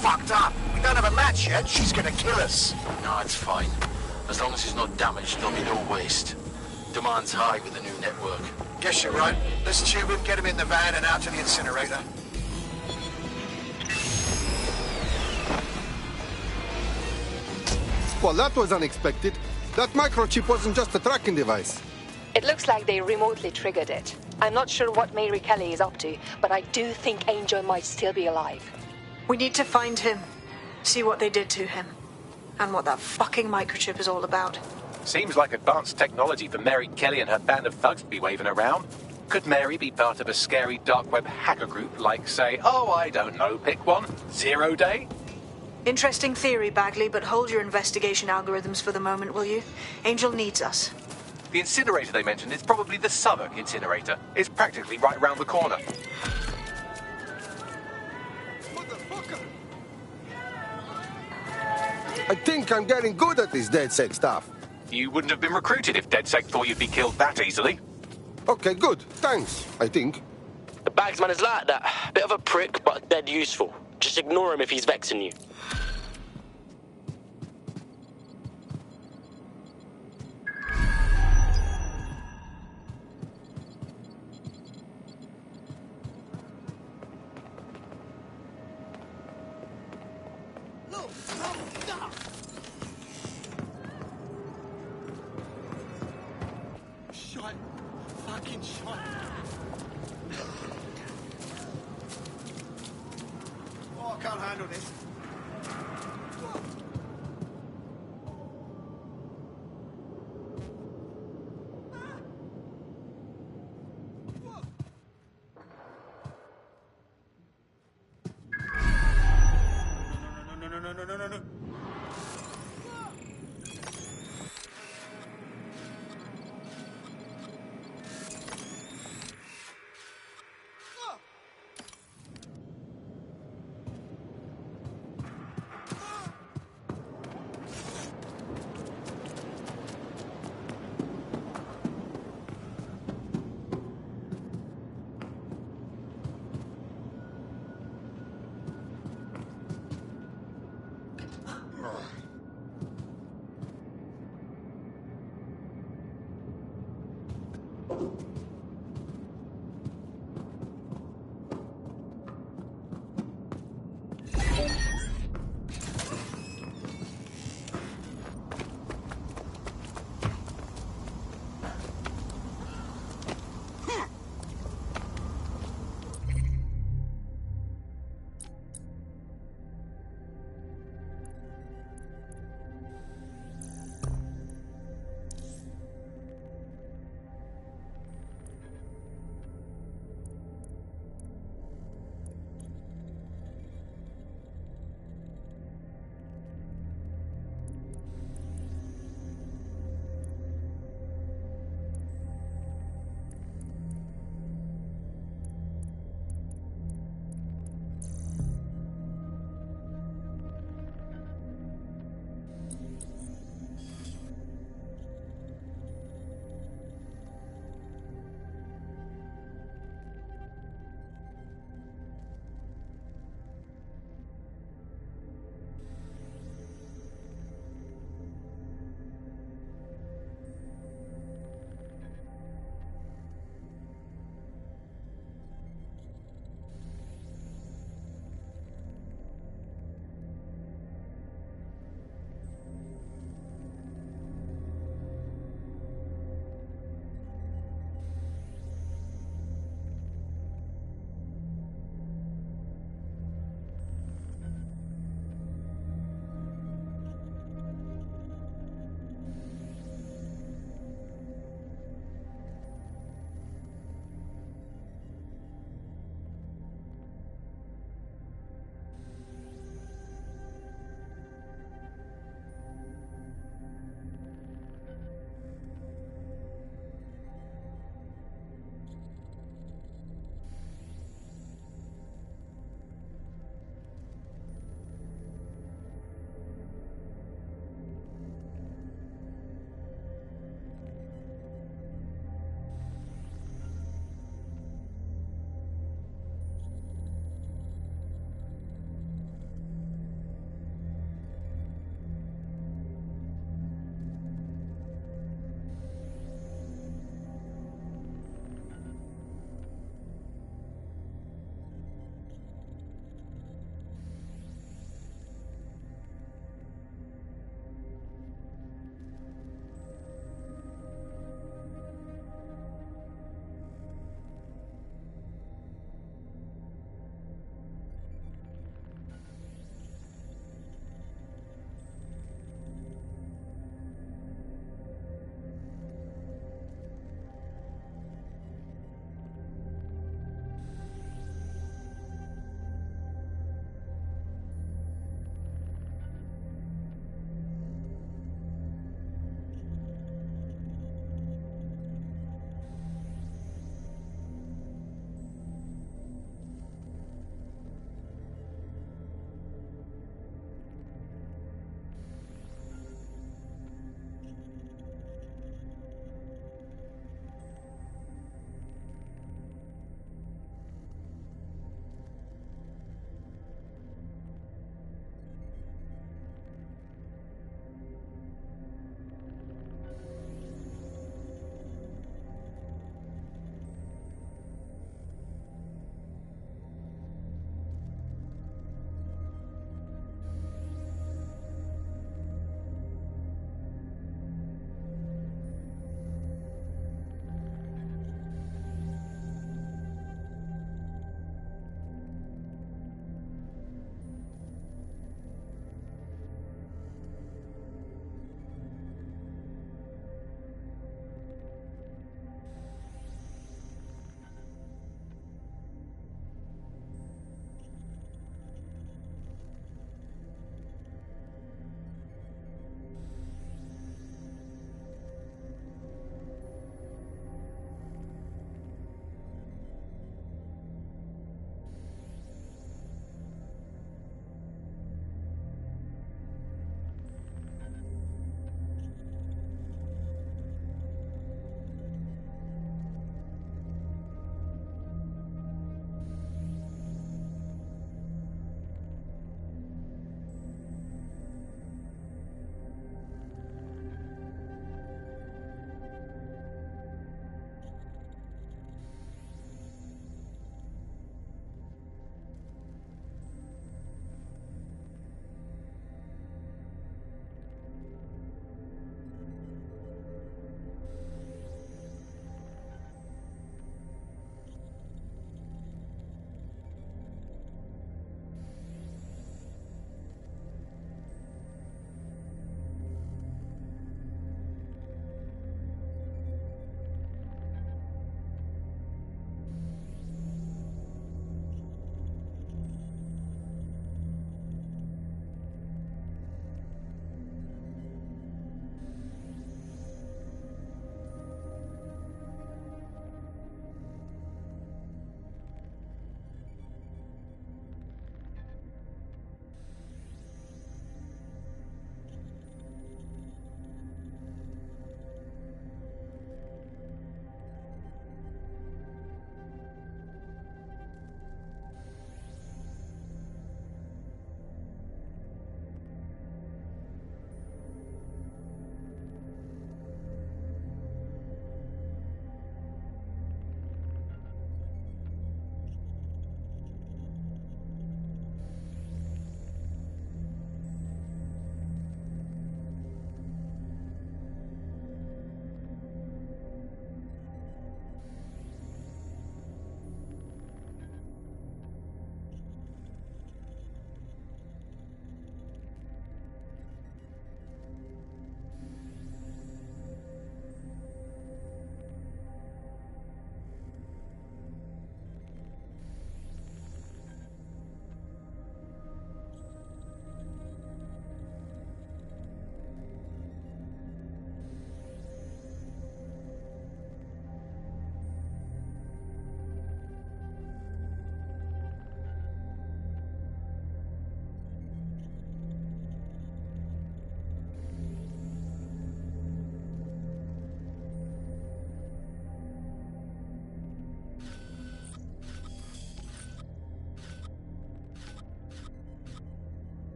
Fucked up. We don't have a match yet. She's gonna kill us. No, it's fine. As long as he's not damaged, there'll be no waste. Demand's high with the new network. Guess you're right. Let's tube him, get him in the van and out to the incinerator. Well, that was unexpected. That microchip wasn't just a tracking device. It looks like they remotely triggered it. I'm not sure what Mary Kelly is up to, but I do think Angel might still be alive. We need to find him. See what they did to him. And what that fucking microchip is all about. Seems like advanced technology for Mary Kelly and her band of thugs to be waving around. Could Mary be part of a scary dark web hacker group like, say, oh, I don't know, pick one, 0 Day? Interesting theory, Bagley, but hold your investigation algorithms for the moment, will you? Angel needs us. The incinerator they mentioned is probably the Southwark incinerator. It's practically right round the corner. I think I'm getting good at this DedSec stuff. You wouldn't have been recruited if DedSec thought you'd be killed that easily. Okay, good. Thanks, I think. The bagsman is like that. Bit of a prick, but dead useful. Just ignore him if he's vexing you. Shot. Fucking shot. Oh, I can't handle this. No.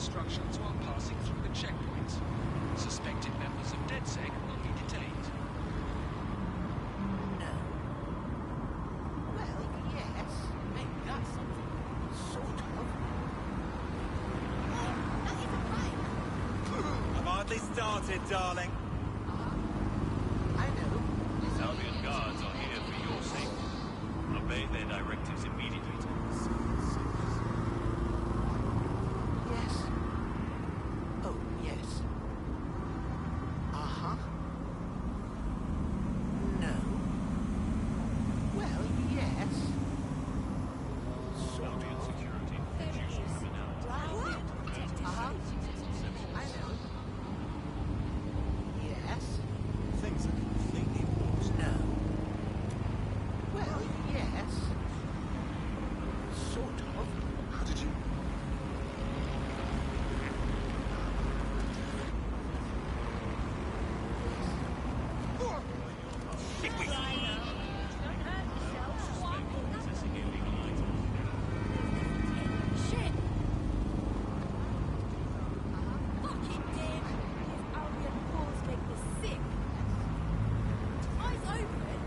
instructions while passing through the checkpoints. Suspected members of DedSec will be detained. No. Well, yes. Maybe that's something. Sort of. Not even right. I've hardly started, darling. I know. Albion guards are here for your safety. Obey their directives immediately. Yes. Oh, yes. Uh-huh. No. Well, yes. Albion security. Reduce criminality. Uh-huh. I know. Yes. Things are completely lost. No. Well, yes. Sort of. How did you... Shit! Fucking damn! These Albion fools make me sick. Eyes open.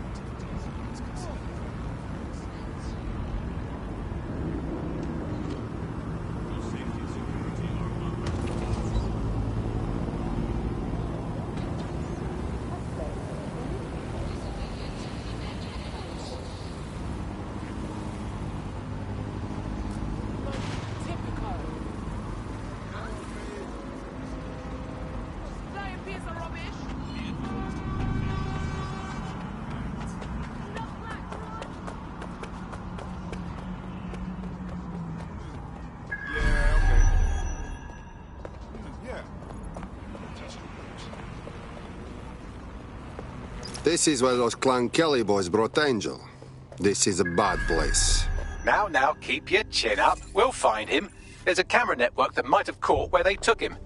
Your safety and security are among Typical. Flying piece of rubbish. Yeah, okay. Yeah. This is where those Clan Kelly boys brought Angel. This is a bad place. Now, keep your chin up. We'll find him. There's a camera network that might have caught where they took him.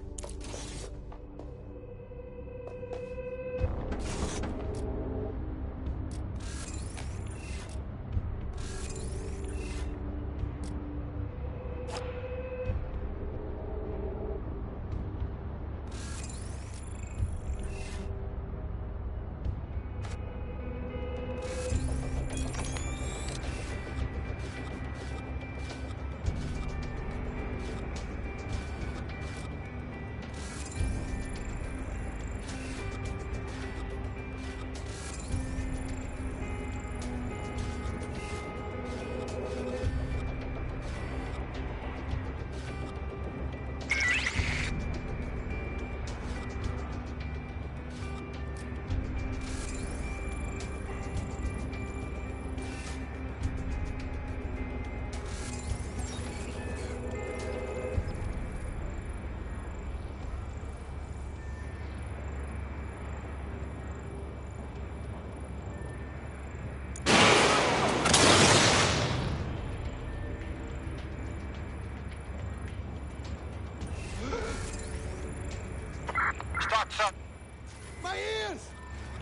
My ears!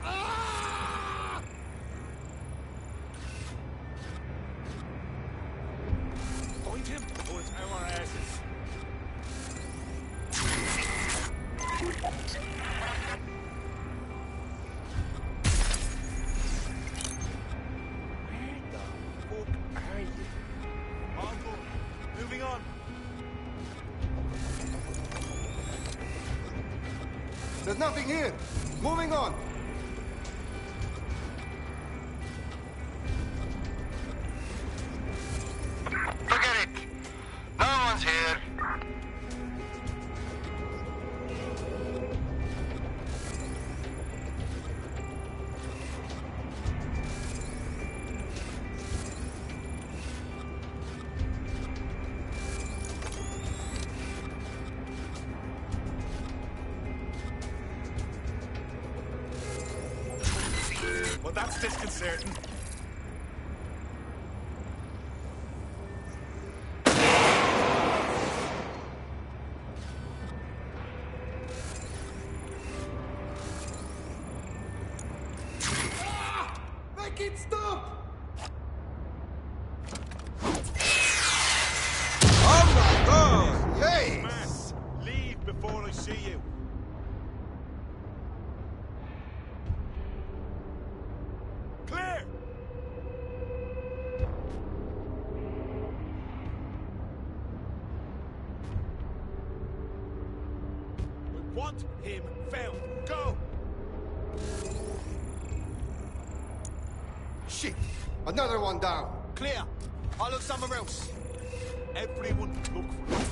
Ah! Find him, or it's our asses. Where the fuck are you? Uncle, moving on. There's nothing here. Moving on. Forget it. No one's here. Well, that's disconcerting. Make it stop! Oh my god! Yes! before I see you. Clear! We want him found. Go! Shit! Another one down. Clear. I'll look somewhere else. Everyone look for it.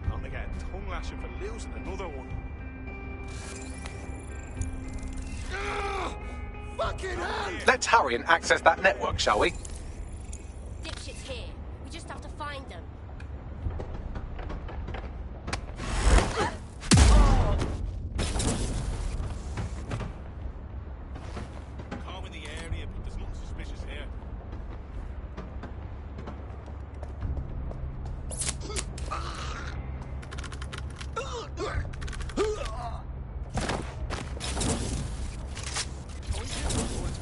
I'm gonna get a tongue lashing for losing another one. Fucking hell! Let's hurry and access that network, shall we? Dipshit's here. We just have to find them. Calm in the area, but there's nothing suspicious here.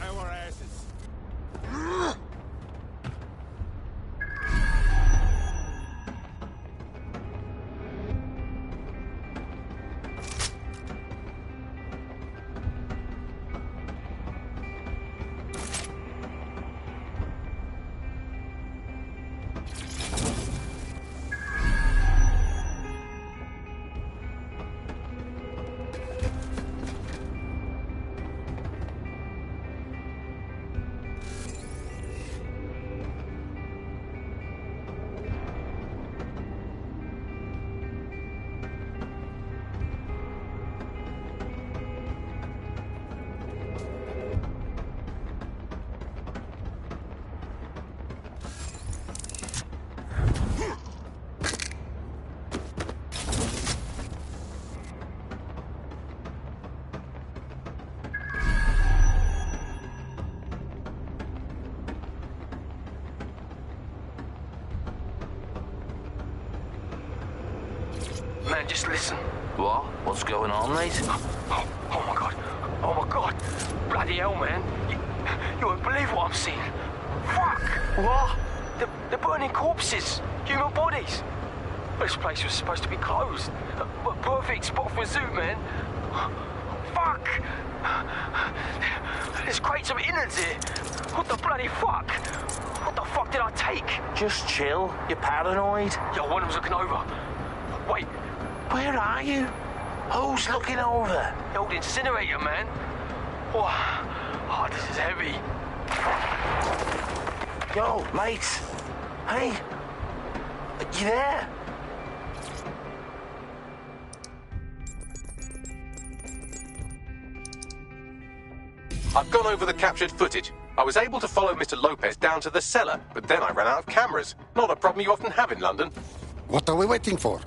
Our asses. Man, just listen. What? What's going on, mate? Oh my god. Oh my god. Bloody hell, man. You won't believe what I'm seeing. Fuck! What? They're burning corpses. Human bodies. This place was supposed to be closed. A perfect spot for a zoo, man. Fuck! There's crates of innards here. What the bloody fuck? What the fuck did I take? Just chill. You're paranoid. Yo, one of them's looking over. Wait. Where are you? Who's looking over? The old incinerator, man. Oh, this is heavy. Yo, mate. Hey. You there? I've gone over the captured footage. I was able to follow Mr. Lopez down to the cellar, but then I ran out of cameras. Not a problem you often have in London. What are we waiting for?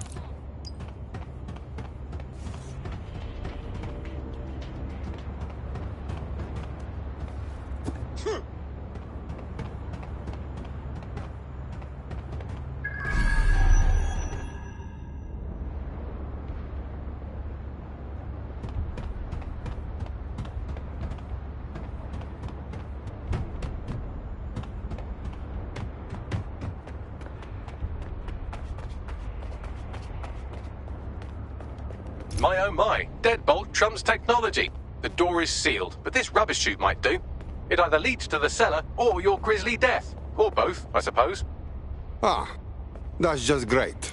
My oh my, deadbolt trumps technology. The door is sealed, but this rubbish chute might do. It either leads to the cellar or your grisly death. Or both, I suppose. Ah, that's just great.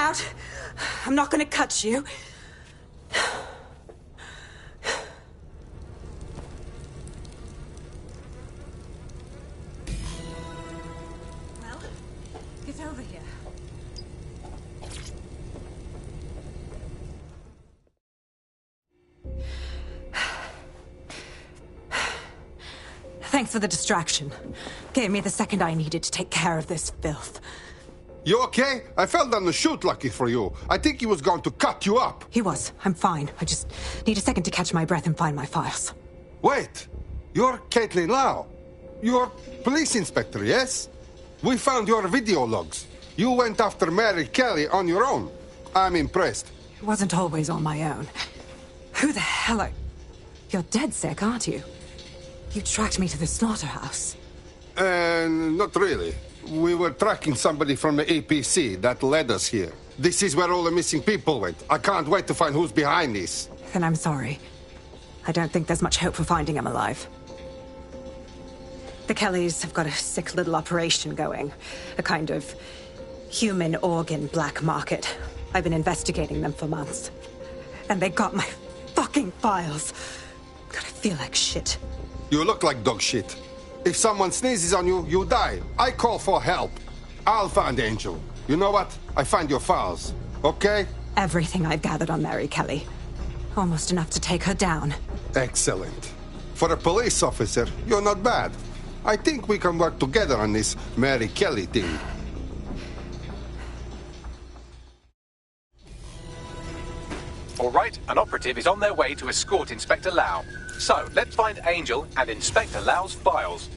out. I'm not gonna cut you. Well, get over here. Thanks for the distraction. Gave me the second I needed to take care of this filth. You okay? I fell down the chute, lucky for you. I think he was going to cut you up. He was. I'm fine. I just need a second to catch my breath and find my files. Wait. You're Caitlin Lau. You're police inspector, yes? We found your video logs. You went after Mary Kelly on your own. I'm impressed. It wasn't always on my own. Who the hell are... You're dead sick, aren't you? You tracked me to the slaughterhouse. Not really. We were tracking somebody from the APC that led us here. This is where all the missing people went. I can't wait to find who's behind this. Then I'm sorry. I don't think there's much hope for finding him alive. The Kellys have got a sick little operation going. A kind of human organ black market. I've been investigating them for months. And they got my fucking files. God, I feel like shit. You look like dog shit. If someone sneezes on you, you die. I call for help. I'll find Angel. You know what? I find your files. Okay? Everything I've gathered on Mary Kelly. Almost enough to take her down. Excellent. For a police officer, you're not bad. I think we can work together on this Mary Kelly thing. All right, an operative is on their way to escort Inspector Lau. So, let's find Angel and Inspector Lau's files.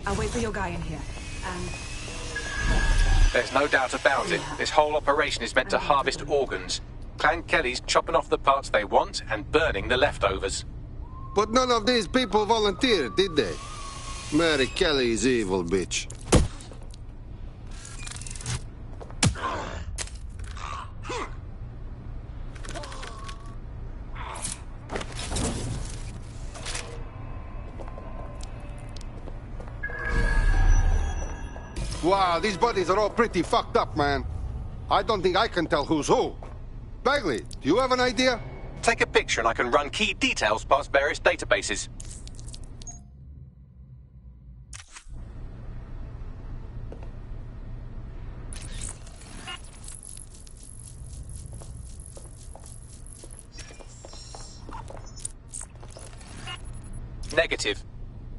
I'll wait for your guy in here. And There's no doubt about it. This whole operation is meant to harvest organs. Clan Kelly's chopping off the parts they want and burning the leftovers. But none of these people volunteered, did they? Mary Kelly is evil, bitch. Wow, these bodies are all pretty fucked up, man. I don't think I can tell who's who. Bagley, do you have an idea? Take a picture and I can run key details past various databases. Negative.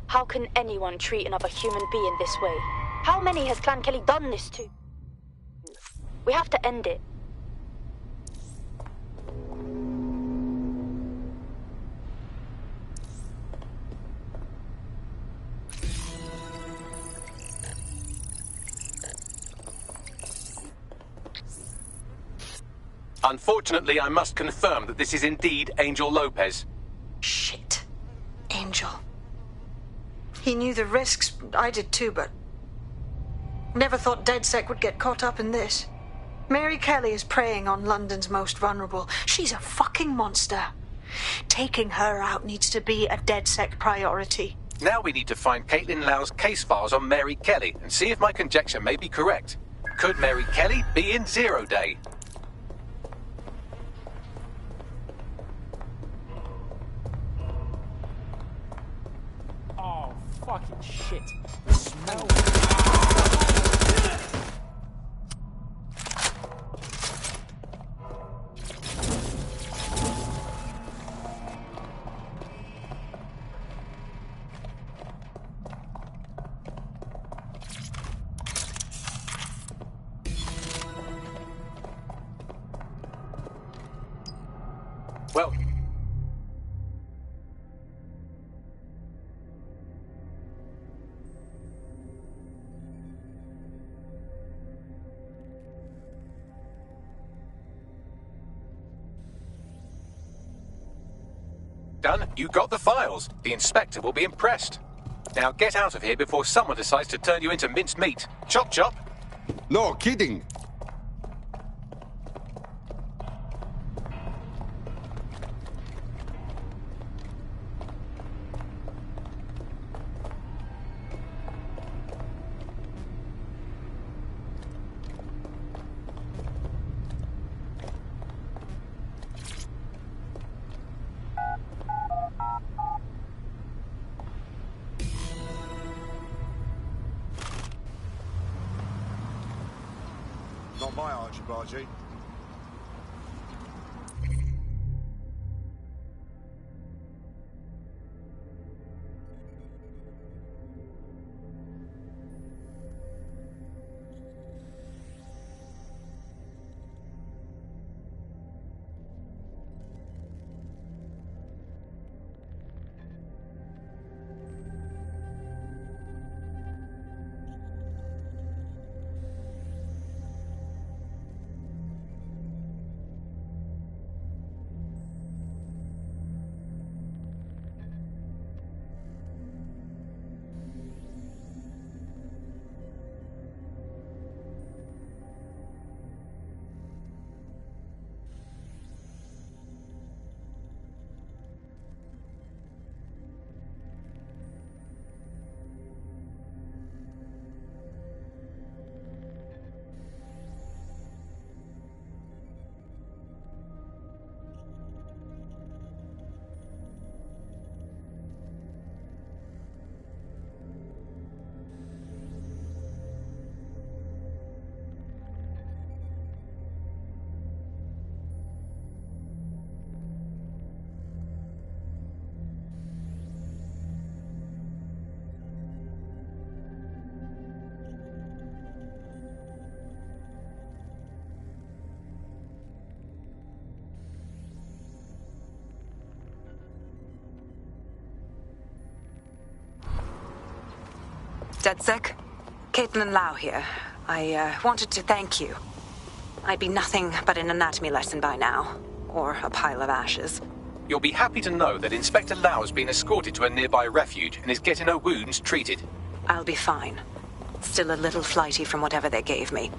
How can anyone treat another human being this way? How many has Clan Kelly done this to? We have to end it. Unfortunately, I must confirm that this is indeed Angel Lopez. Shit. Angel. He knew the risks. I did too, but... never thought DedSec would get caught up in this. Mary Kelly is preying on London's most vulnerable. She's a fucking monster. Taking her out needs to be a DedSec priority. Now we need to find Caitlin Lau's case files on Mary Kelly and see if my conjecture may be correct. Could Mary Kelly be in Zero Day? Oh, fucking shit. The smell. Well, done. You got the files. The inspector will be impressed. Now get out of here before someone decides to turn you into minced meat. Chop chop. No kidding. Not my Archibald. DedSec? Caitlin Lau here. I wanted to thank you. I'd be nothing but an anatomy lesson by now. Or a pile of ashes. You'll be happy to know that Inspector Lau has been escorted to a nearby refuge and is getting her wounds treated. I'll be fine. Still a little flighty from whatever they gave me.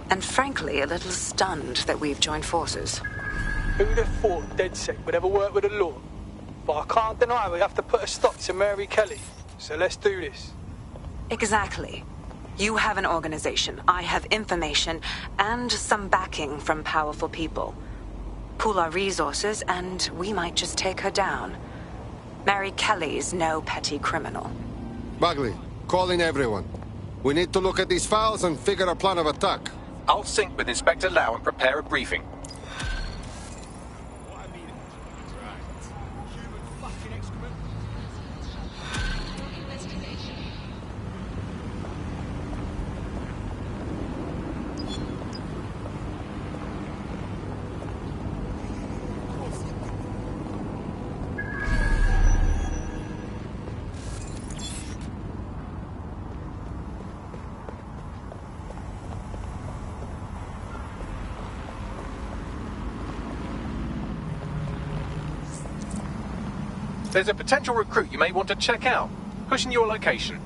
And frankly, a little stunned that we've joined forces. Who'd have thought DedSec would ever work with the law? But I can't deny we have to put a stop to Mary Kelly. So let's do this. Exactly. You have an organization, I have information, and some backing from powerful people. Pool our resources, and we might just take her down. Mary Kelly's no petty criminal. Bagley, call in everyone. We need to look at these files and figure a plan of attack. I'll sync with Inspector Lau and prepare a briefing. There's a potential recruit you may want to check out. Pushing your location.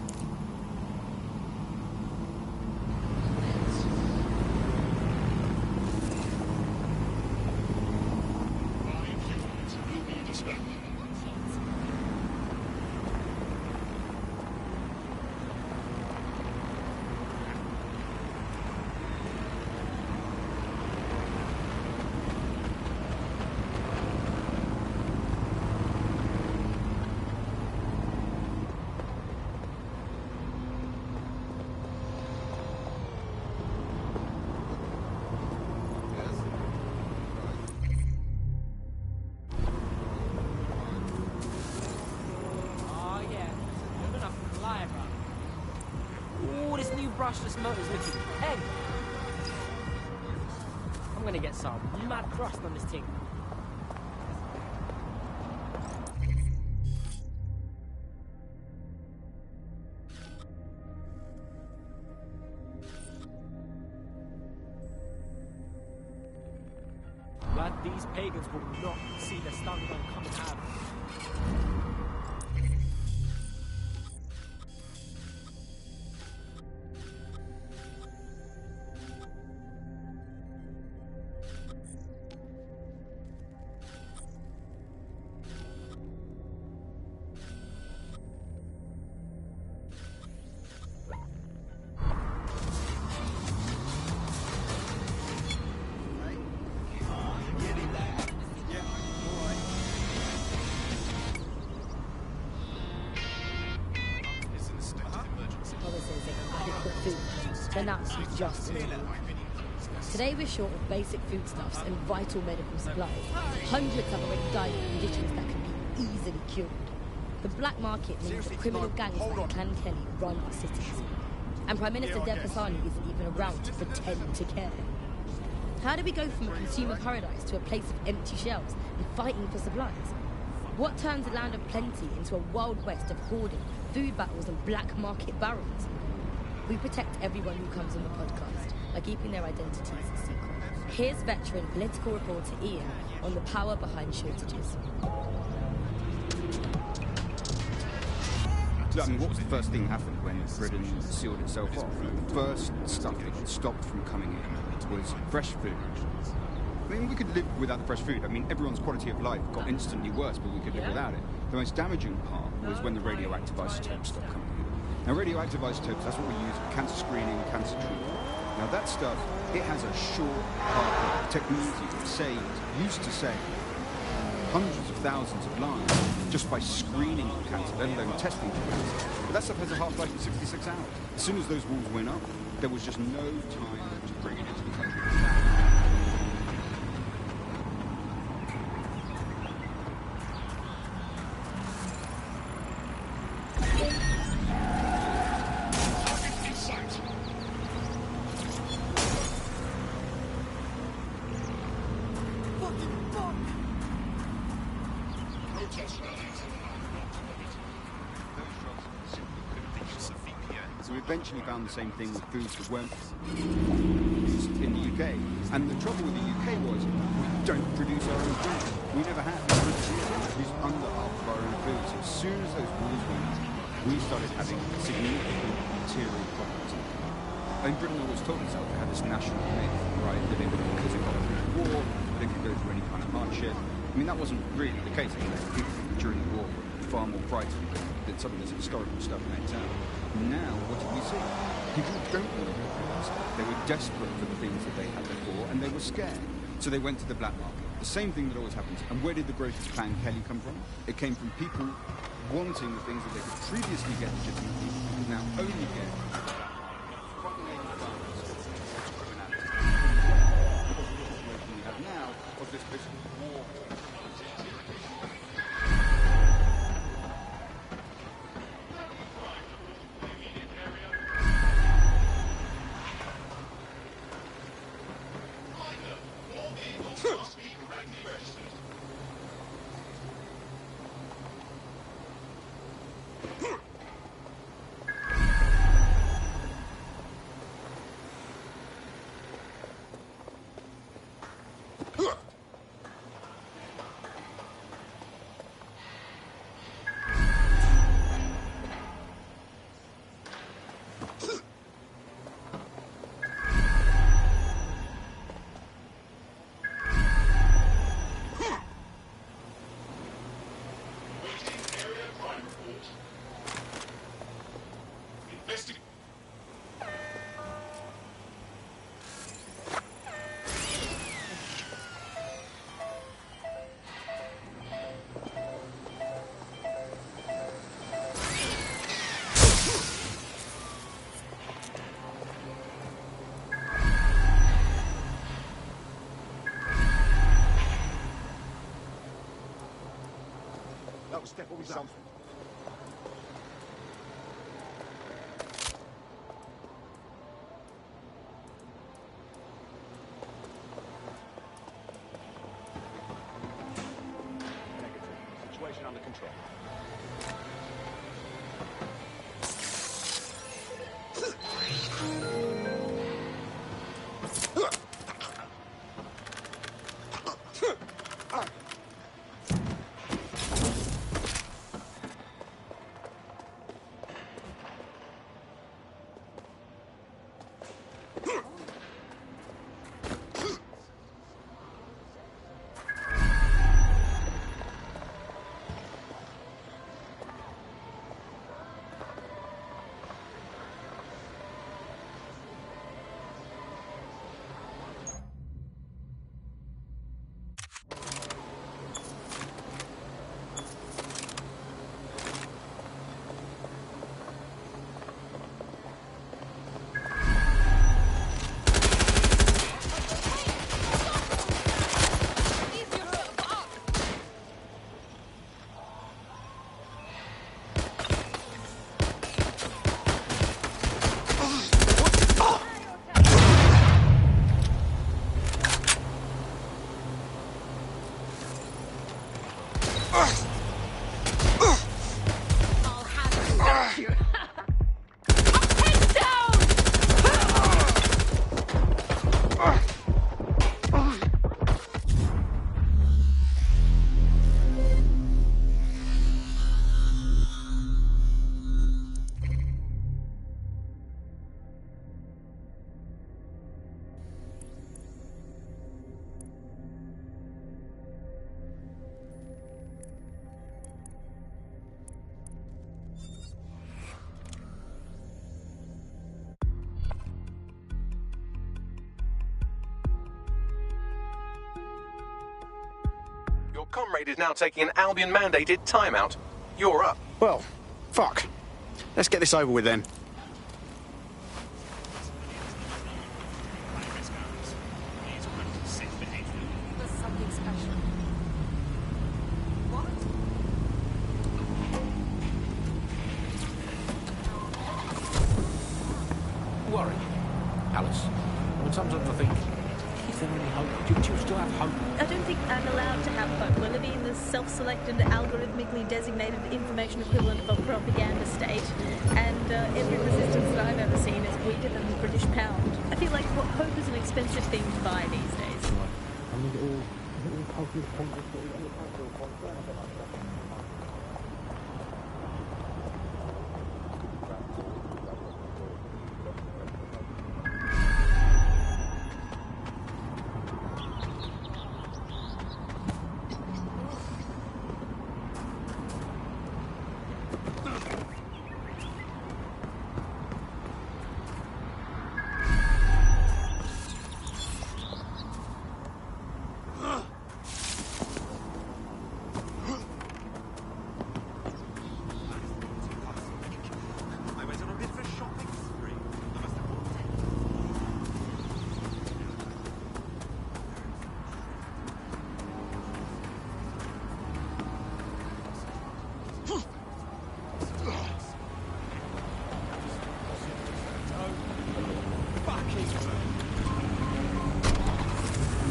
Brushless motors looking. Hey! I'm gonna get some mad crust on this thing. Glad these pagans will not see the stun gun come and have. Turn out to be just an idiot. Today we're short of basic foodstuffs and vital medical supplies. Hundreds have already died in conditions that can be easily cured. The black market means that criminal gangs like Clan Kelly run our cities. And Prime Minister Dev Hassani isn't even around to pretend to care. How do we go from a consumer paradise to a place of empty shelves and fighting for supplies? What turns a land of plenty into a wild west of hoarding, food battles and black market barons? We protect everyone who comes on the podcast by keeping their identities a secret. Here's veteran political reporter Ian on the power behind shortages. I mean, what was the first thing that happened when Britain sealed itself off? The first stuff that stopped from coming in was fresh food. I mean, we could live without the fresh food. I mean, everyone's quality of life got instantly worse, but we could live without it. The most damaging part was when the radioactive isotopes stopped coming in. Now, radioactive isotopes, that's what we use for cancer screening, cancer treatment. Now, that stuff, it has a short half-life. Technology used to save hundreds of thousands of lives just by screening for cancer, let alone testing for cancer. But that stuff has a half-life of 66 hours. As soon as those walls went up, there was just no time to bring it into the country. eventually found the same thing with foods that weren't produced in the UK. And the trouble with the UK was we don't produce our own food. We never had. We produced under half of our own food. So as soon as those wars went, we started having significant material problems. And Britain always told itself it had this national myth, right, that because it got through the war, they could go through any kind of hardship. I mean, that wasn't really the case. People during the war were far more frightened than some of this historical stuff makes out. Now, what do we see? People don't want to realize they were desperate for the things that they had before, and they were scared. So they went to the black market. The same thing that always happens. And where did the growth of Clan Kelly come from? It came from people wanting the things that they could previously get legitimately, and could now only get of this war. was definitely something. Negative. Situation under control. Your comrade is now taking an Albion-mandated timeout. You're up. Well, fuck. Let's get this over with then. There's something special. What? Worry. Alice, well, sometimes I think you there any hope? Do you still have hope? I don't think I'm allowed to have hope. We're living in the self-selected, algorithmically designated information equivalent of a propaganda state, and every resistance that I've ever seen is weaker than the British pound. I feel like hope is an expensive thing to buy these days. Right. I mean, it all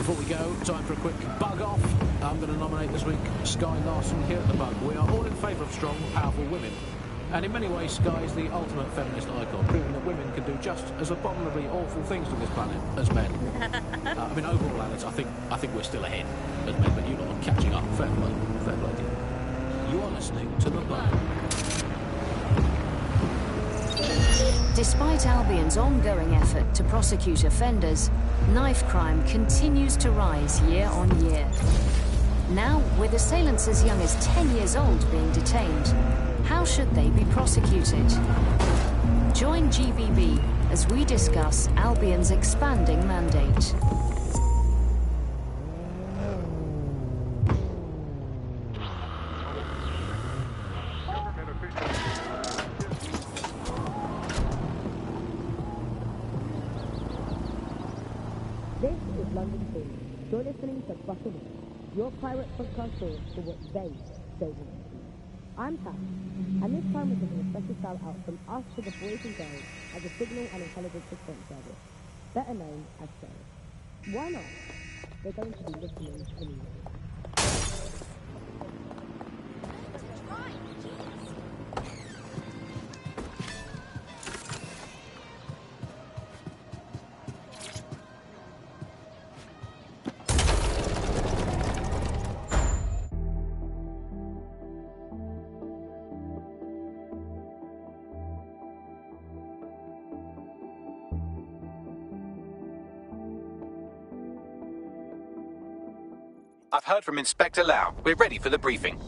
Before we go, time for a quick bug off. I'm going to nominate this week Sky Larson here at the Bug. We are all in favour of strong, powerful women. And in many ways, Sky is the ultimate feminist icon, proving that women can do just as abominably awful things to this planet as men. I mean, overall, Alex, I think we're still ahead as men, but you lot are catching up. Fair play. Fair play to you. You are listening to The Bug. Despite Albion's ongoing effort to prosecute offenders, knife crime continues to rise year on year. Now, with assailants as young as 10 years old being detained, how should they be prosecuted? Join GVB as we discuss Albion's expanding mandate. This is London Film. You're listening to Bucking In, your pirate podcast source for what they don't want to see. I'm Pat, and this time we're giving a special shout out from us to the boys and girls at the Signal and Intelligence Response Service, better known as SARE. Why not? They're going to be listening anyway. I've heard from Inspector Lau. We're ready for the briefing.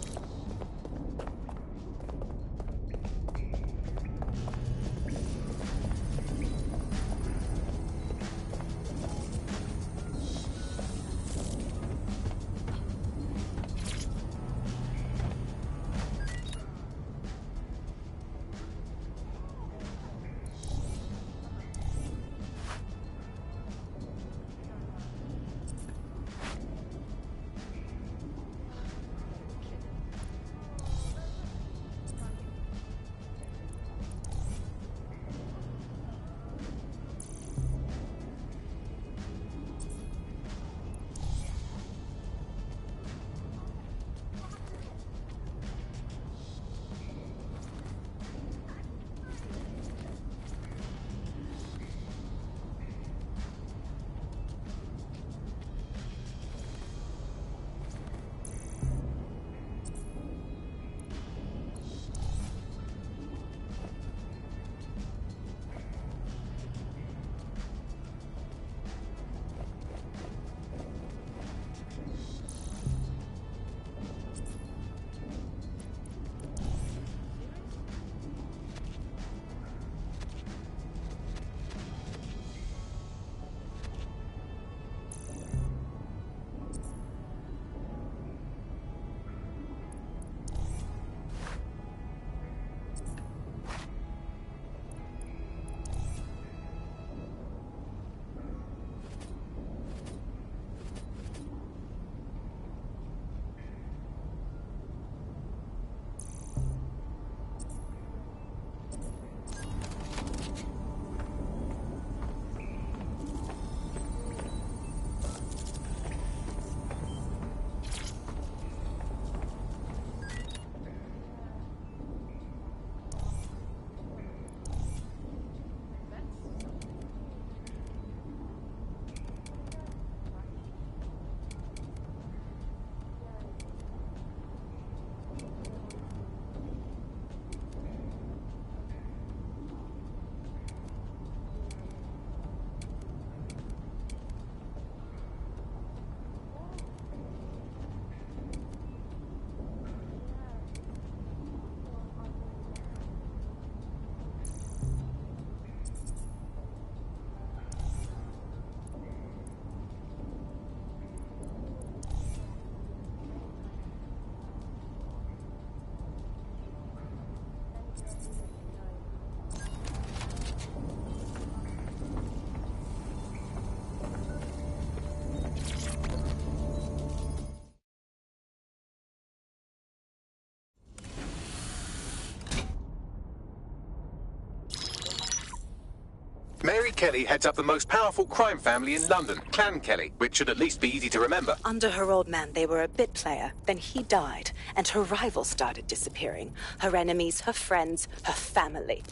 Kelly heads up the most powerful crime family in London, Clan Kelly, which should at least be easy to remember. Under her old man, they were a bit player. Then he died, and her rivals started disappearing. Her enemies, her friends, her family.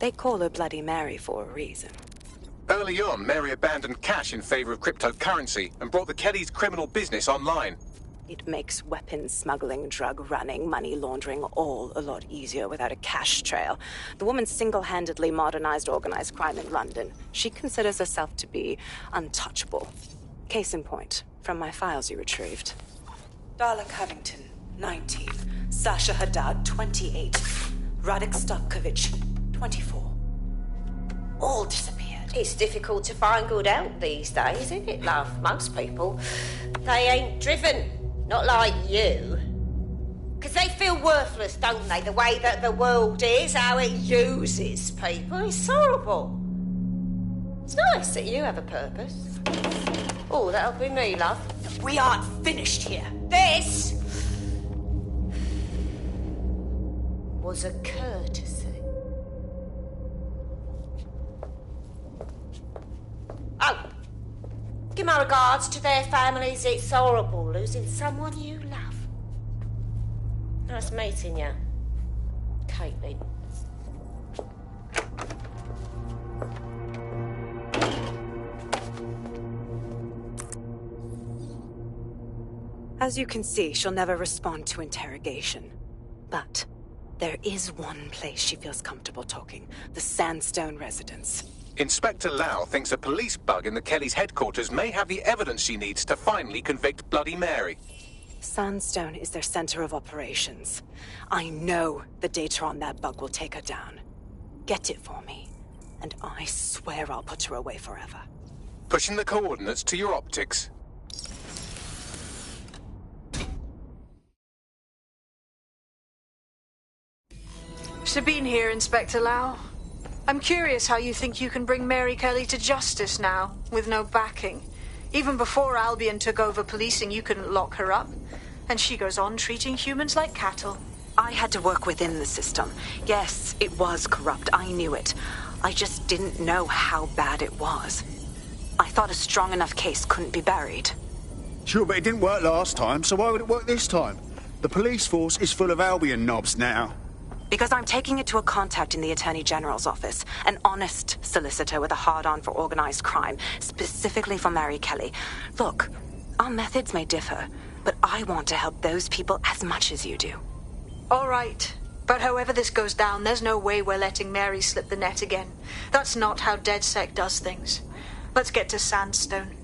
They call her Bloody Mary for a reason. Early on, Mary abandoned cash in favor of cryptocurrency and brought the Kellys' criminal business online. It makes weapons smuggling, drug running, money laundering all a lot easier without a cash trail. The woman single-handedly modernized organized crime in London. She considers herself to be untouchable. Case in point, from my files you retrieved. Darla Covington, 19. Sasha Haddad, 28. Radek Stopkovich, 24. All disappeared. It's difficult to find good help these days, isn't it, love? Most people, they ain't driven. Not like you. Because they feel worthless, don't they? The way that the world is, how it uses people. It's horrible. It's nice that you have a purpose. Oh, that'll be me, love. We aren't finished here. This was a courtesy. Oh, give my regards to their families. It's horrible losing someone you love. Nice meeting you, Caitlin. As you can see, she'll never respond to interrogation. But there is one place she feels comfortable talking. The Sandstone residence. Inspector Lau thinks a police bug in the Kellys' headquarters may have the evidence she needs to finally convict Bloody Mary. Sandstone is their center of operations. I know the data on that bug will take her down. Get it for me, and I swear I'll put her away forever. Pushing the coordinates to your optics. Sabine here, Inspector Lau. I'm curious how you think you can bring Mary Kelly to justice now, with no backing. Even before Albion took over policing, you couldn't lock her up. And she goes on treating humans like cattle. I had to work within the system. Yes, it was corrupt. I knew it. I just didn't know how bad it was. I thought a strong enough case couldn't be buried. Sure, but it didn't work last time, so why would it work this time? The police force is full of Albion knobs now. Because I'm taking it to a contact in the Attorney General's office, an honest solicitor with a hard-on for organized crime, specifically for Mary Kelly. Look, our methods may differ, but I want to help those people as much as you do. All right. But however this goes down, there's no way we're letting Mary slip the net again. That's not how DedSec does things. Let's get to Sandstone.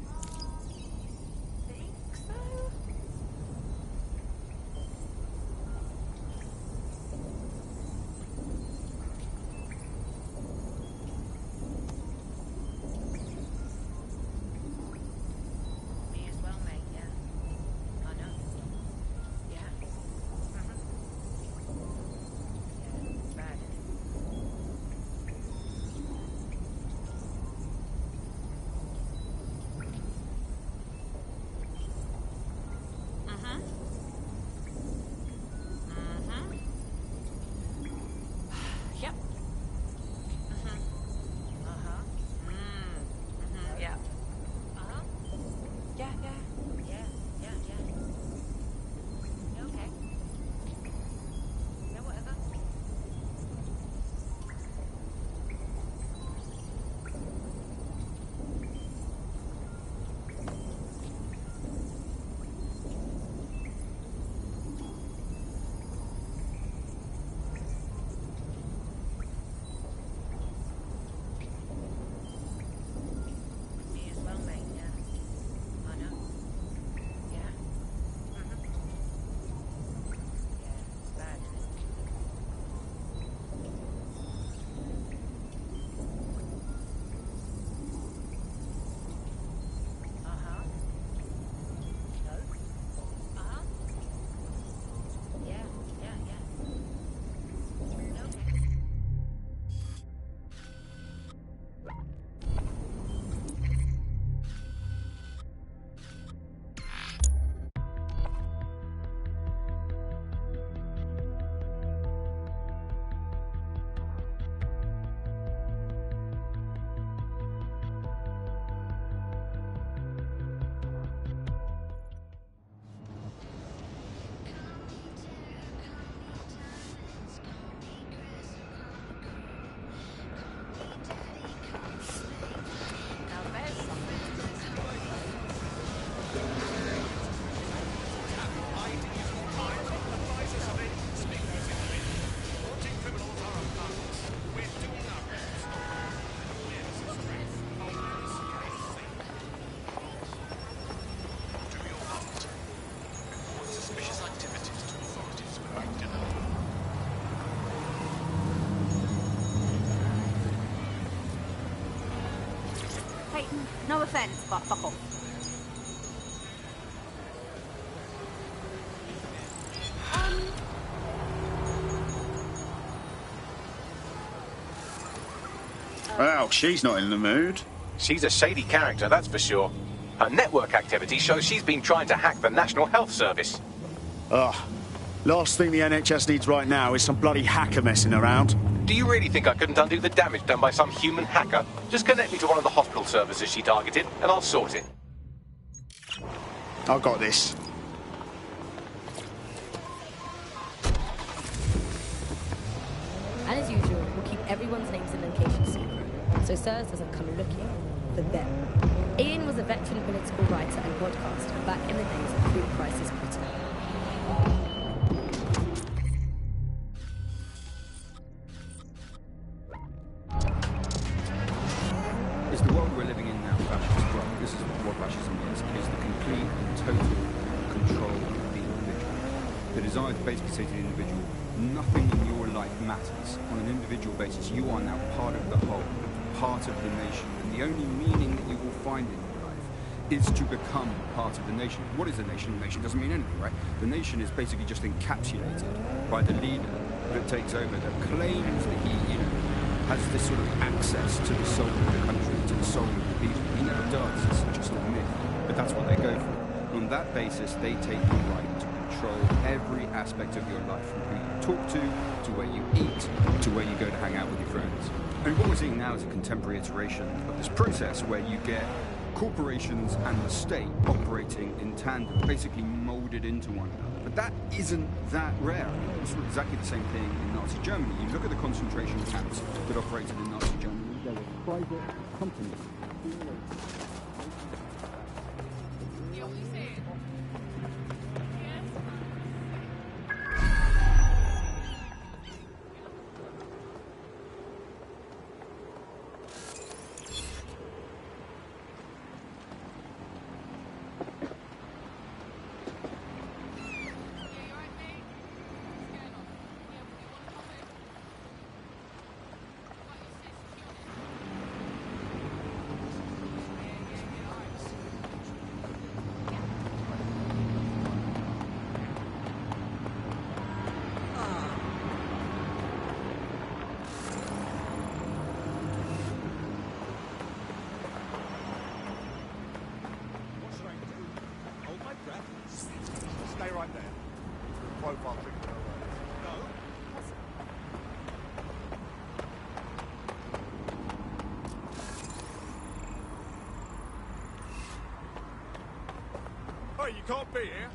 offence, but fuck off. Well, she's not in the mood. She's a shady character, that's for sure. Her network activity shows she's been trying to hack the National Health Service. Ugh. Last thing the NHS needs right now is some bloody hacker messing around. Do you really think I couldn't undo the damage done by some human hacker? Just connect me to one of the hospital services she targeted, and I'll sort it. I've got this. And as usual, we'll keep everyone's names and locations secret, so Sirs doesn't come looking for them. Ian was a veteran political writer and podcaster back in the days of pre-crisis Britain. Is the world we're living in now fascist? Well, this is what fascism is the complete and total control of the individual. The desire to basically say to the individual, nothing in your life matters. On an individual basis, you are now part of the whole, part of the nation. And the only meaning that you will find in your life is to become part of the nation. What is a nation? A nation doesn't mean anything, right? The nation is basically just encapsulated by the leader that takes over, that claims that he, has this sort of access to the soul of the country, to the soul of the people. He never does, it's just a myth. But that's what they go for. On that basis, they take the right to control every aspect of your life, from who you talk to where you eat, to where you go to hang out with your friends. And what we're seeing now is a contemporary iteration of this process where you get corporations and the state operating in tandem, basically molded into one another. But that isn't that rare. It's exactly the same thing in Nazi Germany. You look at the concentration camps that operated in Nazi Germany, they were private companies. Stay right there. Profile picture. No. Hey, you can't be here.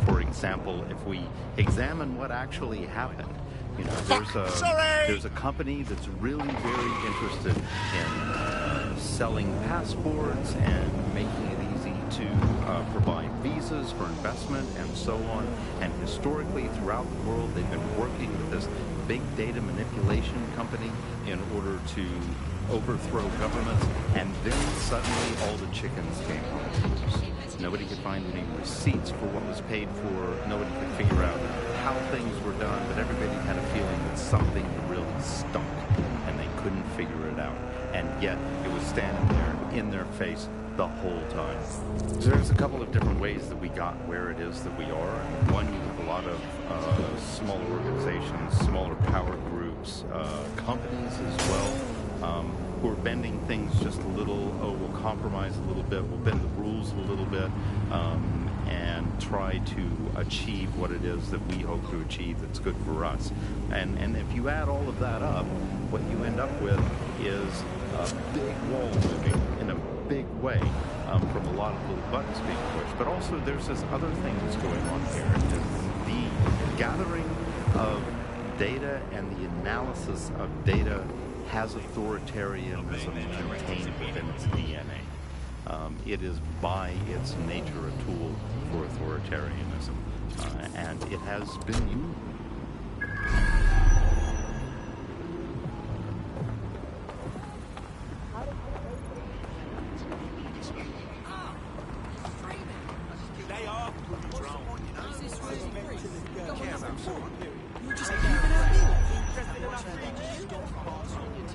For example, if we examine what actually happened, there's a company that's really very interested in selling passports and making it easy to provide visas for investment and so on. And historically, throughout the world, they've been working with this big data manipulation company in order to overthrow governments. And then suddenly, all the chickens came home. Nobody could find any receipts for what was paid for. Nobody could figure out how things were done, but everybody had a feeling that something really stunk, and they couldn't figure it out. And yet, it was standing there in their face the whole time. So there's a couple of different ways that we got where it is that we are. One, you have a lot of smaller organizations, smaller power groups, companies as well, who are bending things just a little. We'll compromise a little bit, we'll bend the rules a little bit, and try to achieve what it is that we hope to achieve that's good for us. And if you add all of that up, what you end up with is a big wall moving in a big way, from a lot of little buttons being pushed. But also there's this other thing that's going on here. gathering of data and the analysis of data has authoritarianism contained within its DNA. It is by its nature a tool for authoritarianism, and it has been used.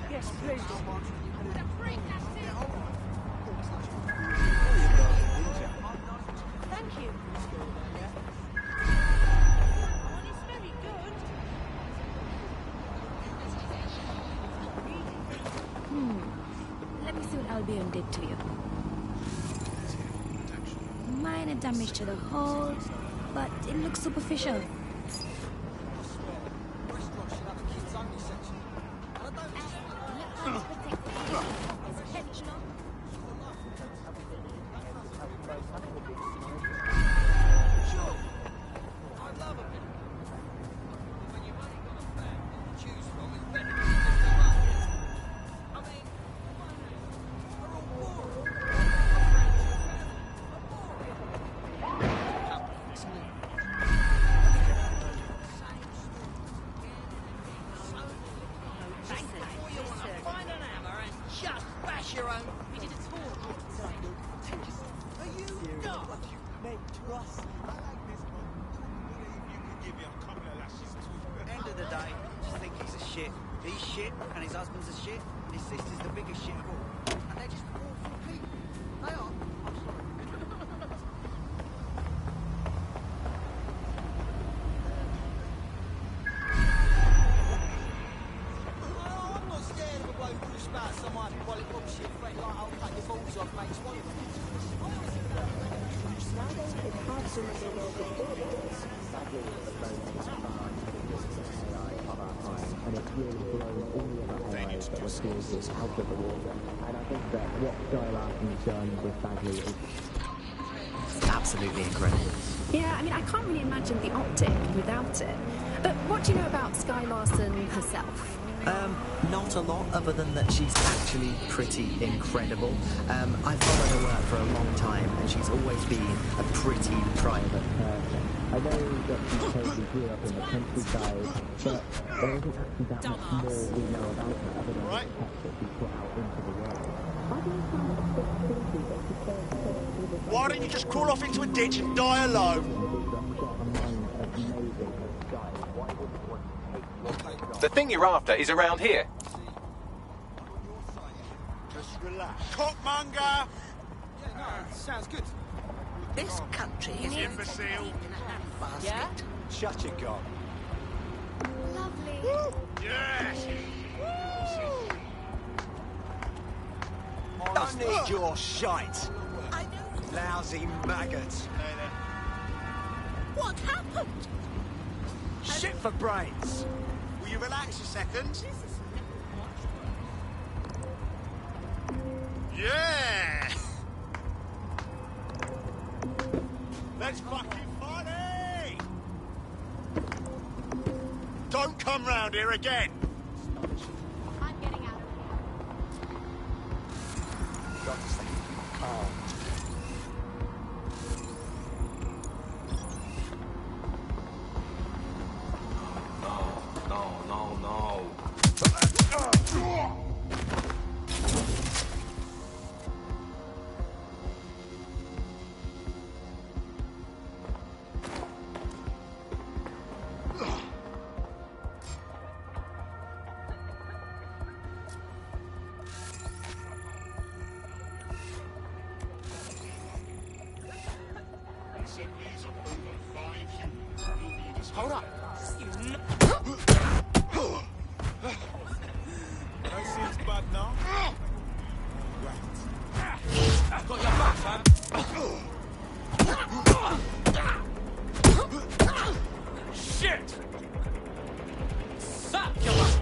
Yes, please. Thank you. Let me see what Albion did to you. Minor damage to the hull, but it looks superficial. End of the day, just think he's a shit. He's shit, and his husband's a shit, and his sister's the biggest shit of all. And they're just awful people. They are. I'm sorry. Oh, I'm not scared of a bloke who spouts some hyperbolic bullshit, like, I'll cut your balls off, mate. It's one of them. And it's really blown all the other AIs that were created out of the water. And I think that what Guy Larson's done with Bagley is absolutely incredible. Yeah, I mean, I can't really imagine the optic without it. But what do you know about Skye Larson herself? Not a lot, other than that she's actually pretty incredible. I've followed her work for a long time, and she's always been a pretty private person. I know that she totally grew up in the countryside, but there isn't actually that much more we know about her other than the text that she put out into the world. Why don't you just crawl off into a ditch and die alone? The thing you're after is around here. Just relax. Cockmonger! Yeah, no, sounds good. This country is imbecile. Yeah? Shut your gob. Lovely. Yes! I need your shite. Lousy maggots. What happened? Shit for brains. Will you relax a second? Yeah! That's fucking funny! Don't come round here again! I'm getting out of here. Got to stay calm. No. Hold up! That seems bad now. I've got your back, fam. Shit! Suck your back.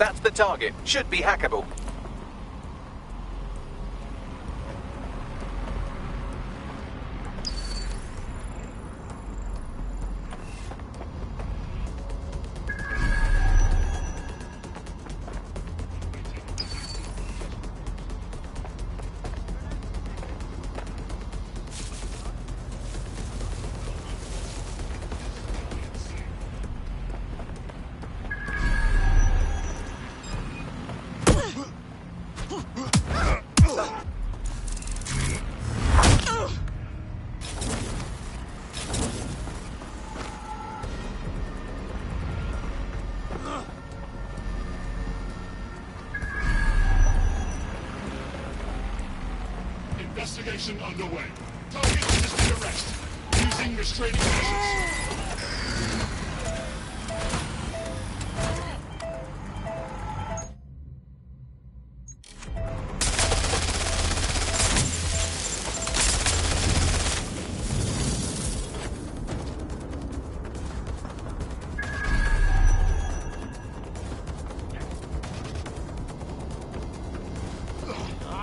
That's the target. Should be hackable. Investigation underway. Target resisted arrest. Using restraining measures.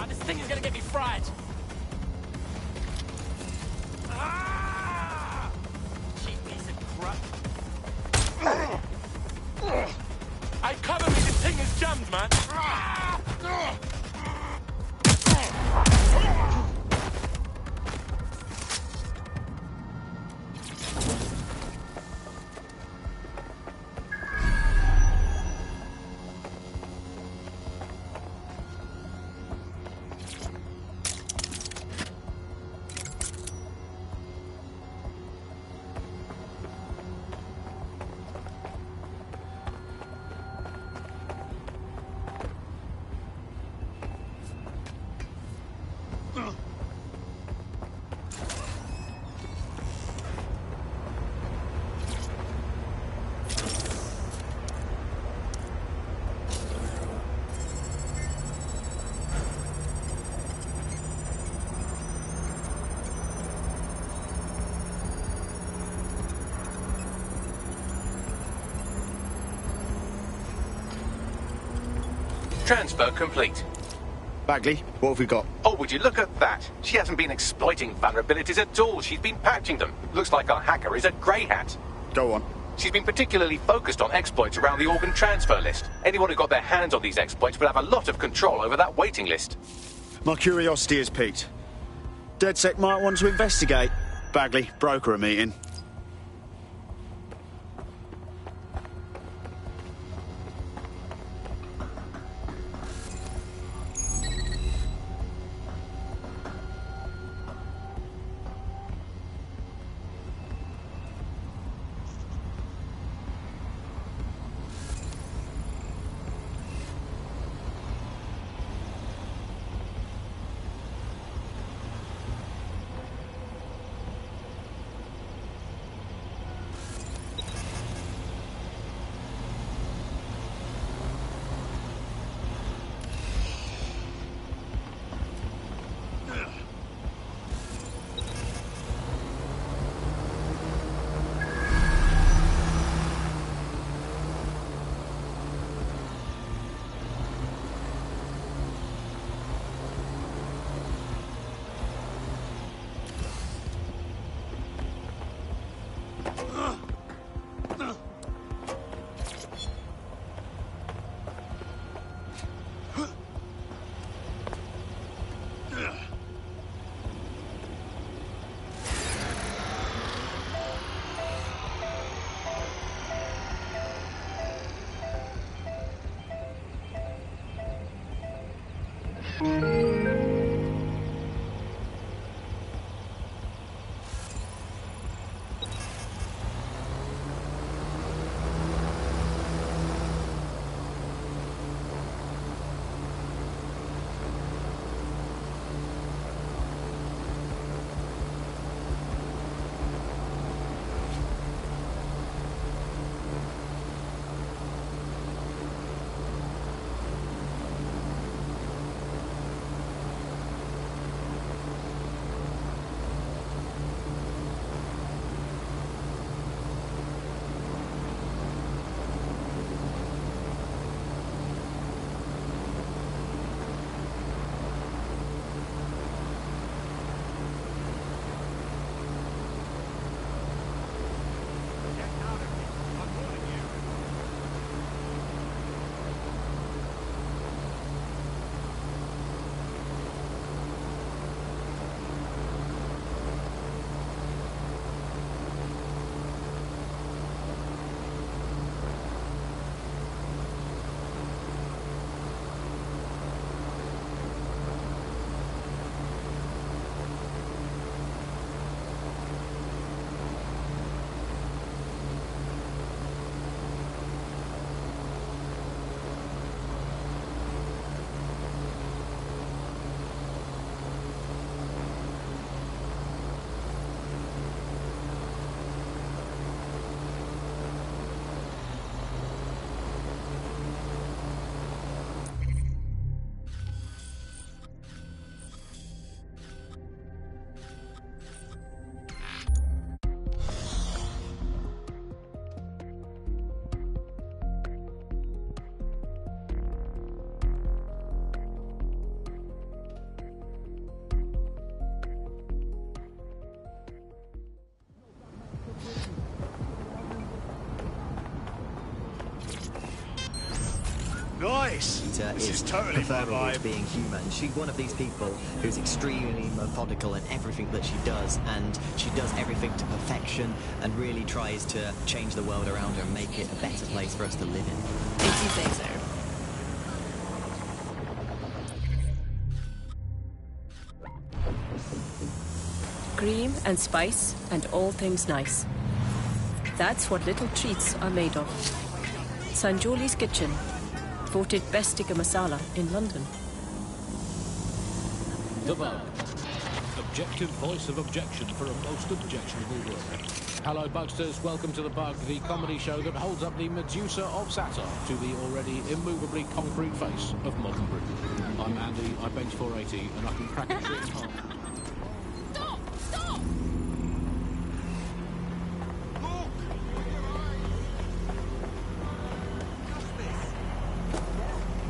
This thing is gonna get me fried. Cheap piece of crap. Hey, cover me, this thing is jammed, man. Transfer complete. Bagley, what have we got? Oh, would you look at that? She hasn't been exploiting vulnerabilities at all. She's been patching them. Looks like our hacker is a grey hat. Go on. She's been particularly focused on exploits around the organ transfer list. Anyone who got their hands on these exploits will have a lot of control over that waiting list. My curiosity is piqued. DedSec might want to investigate. Bagley, broker a meeting. Nice. This is totally my preferable to vibe. being human. She's one of these people who's extremely methodical in everything that she does, and she does everything to perfection and really tries to change the world around her and make it a better place for us to live in. If you say so. Cream and spice and all things nice. That's what little treats are made of. Sanjoli's Kitchen, voted best tikka masala in London. The Bug. Objective voice of objection for a most objectionable work. Hello, Bugsters. Welcome to The Bug, the comedy show that holds up the Medusa of satire to the already immovably concrete face of modern Britain. I'm Andy, I bench 480, and I can crack a shit in half. Stop! Stop!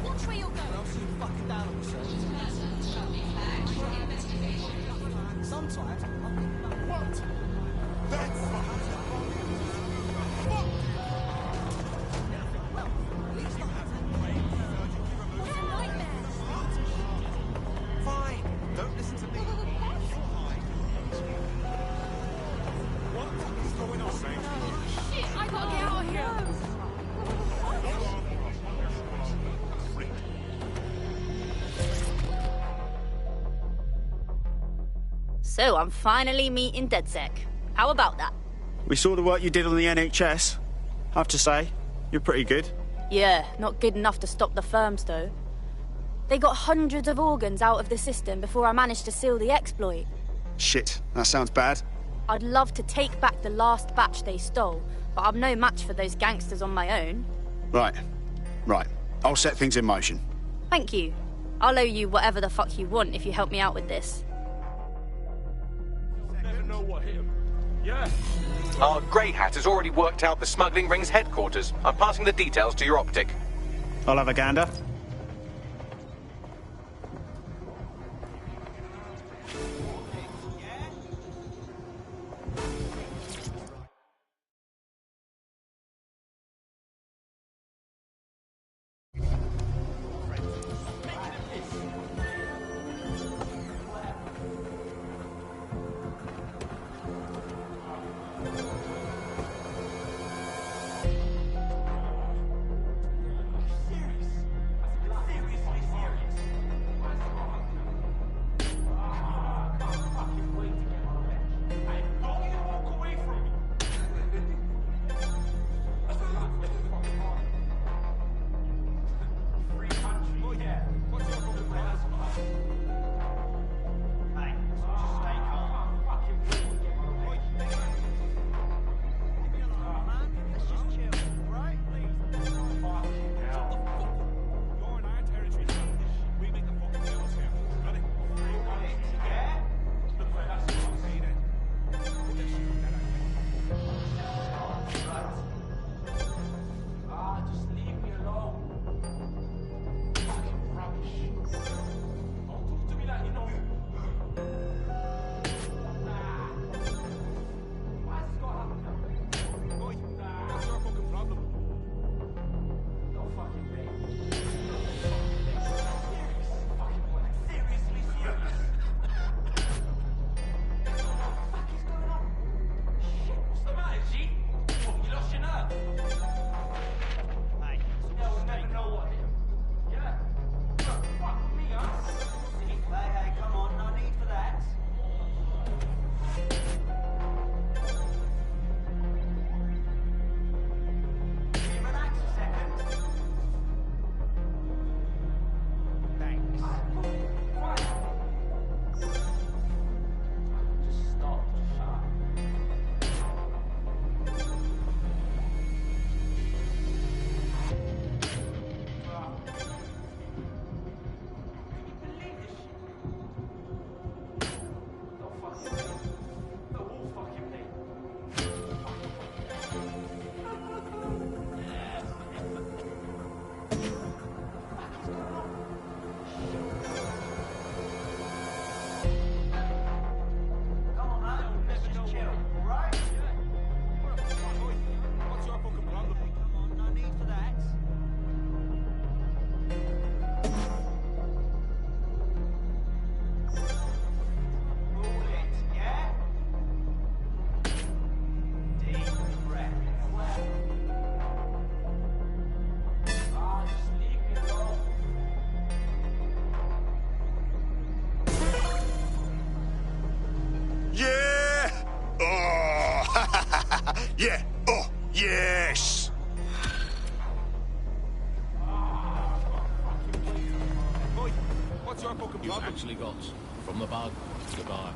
Watch where you're going. I'll see you fucking down on yourself. Sometimes I'm thinking about what? That's fuck. Fine. Don't listen to me. What is going on? Shit, I gotta get out of here. So I'm finally meeting DedSec. How about that? We saw the work you did on the NHS. I have to say, you're pretty good. Yeah, not good enough to stop the firms though. They got hundreds of organs out of the system before I managed to seal the exploit. Shit, that sounds bad. I'd love to take back the last batch they stole, but I'm no match for those gangsters on my own. Right. I'll set things in motion. Thank you. I'll owe you whatever the fuck you want if you help me out with this. Never know what hit him. Yeah. Our Grey Hat has already worked out the smuggling ring's headquarters. I'm passing the details to your optic. I'll have a gander. Yeah. Oh, yes. What's your fucking You've problem? actually got from the bug, goodbye.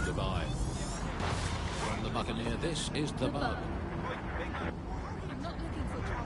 Goodbye. From the Buccaneer, this is the bug. I'm not looking for trouble.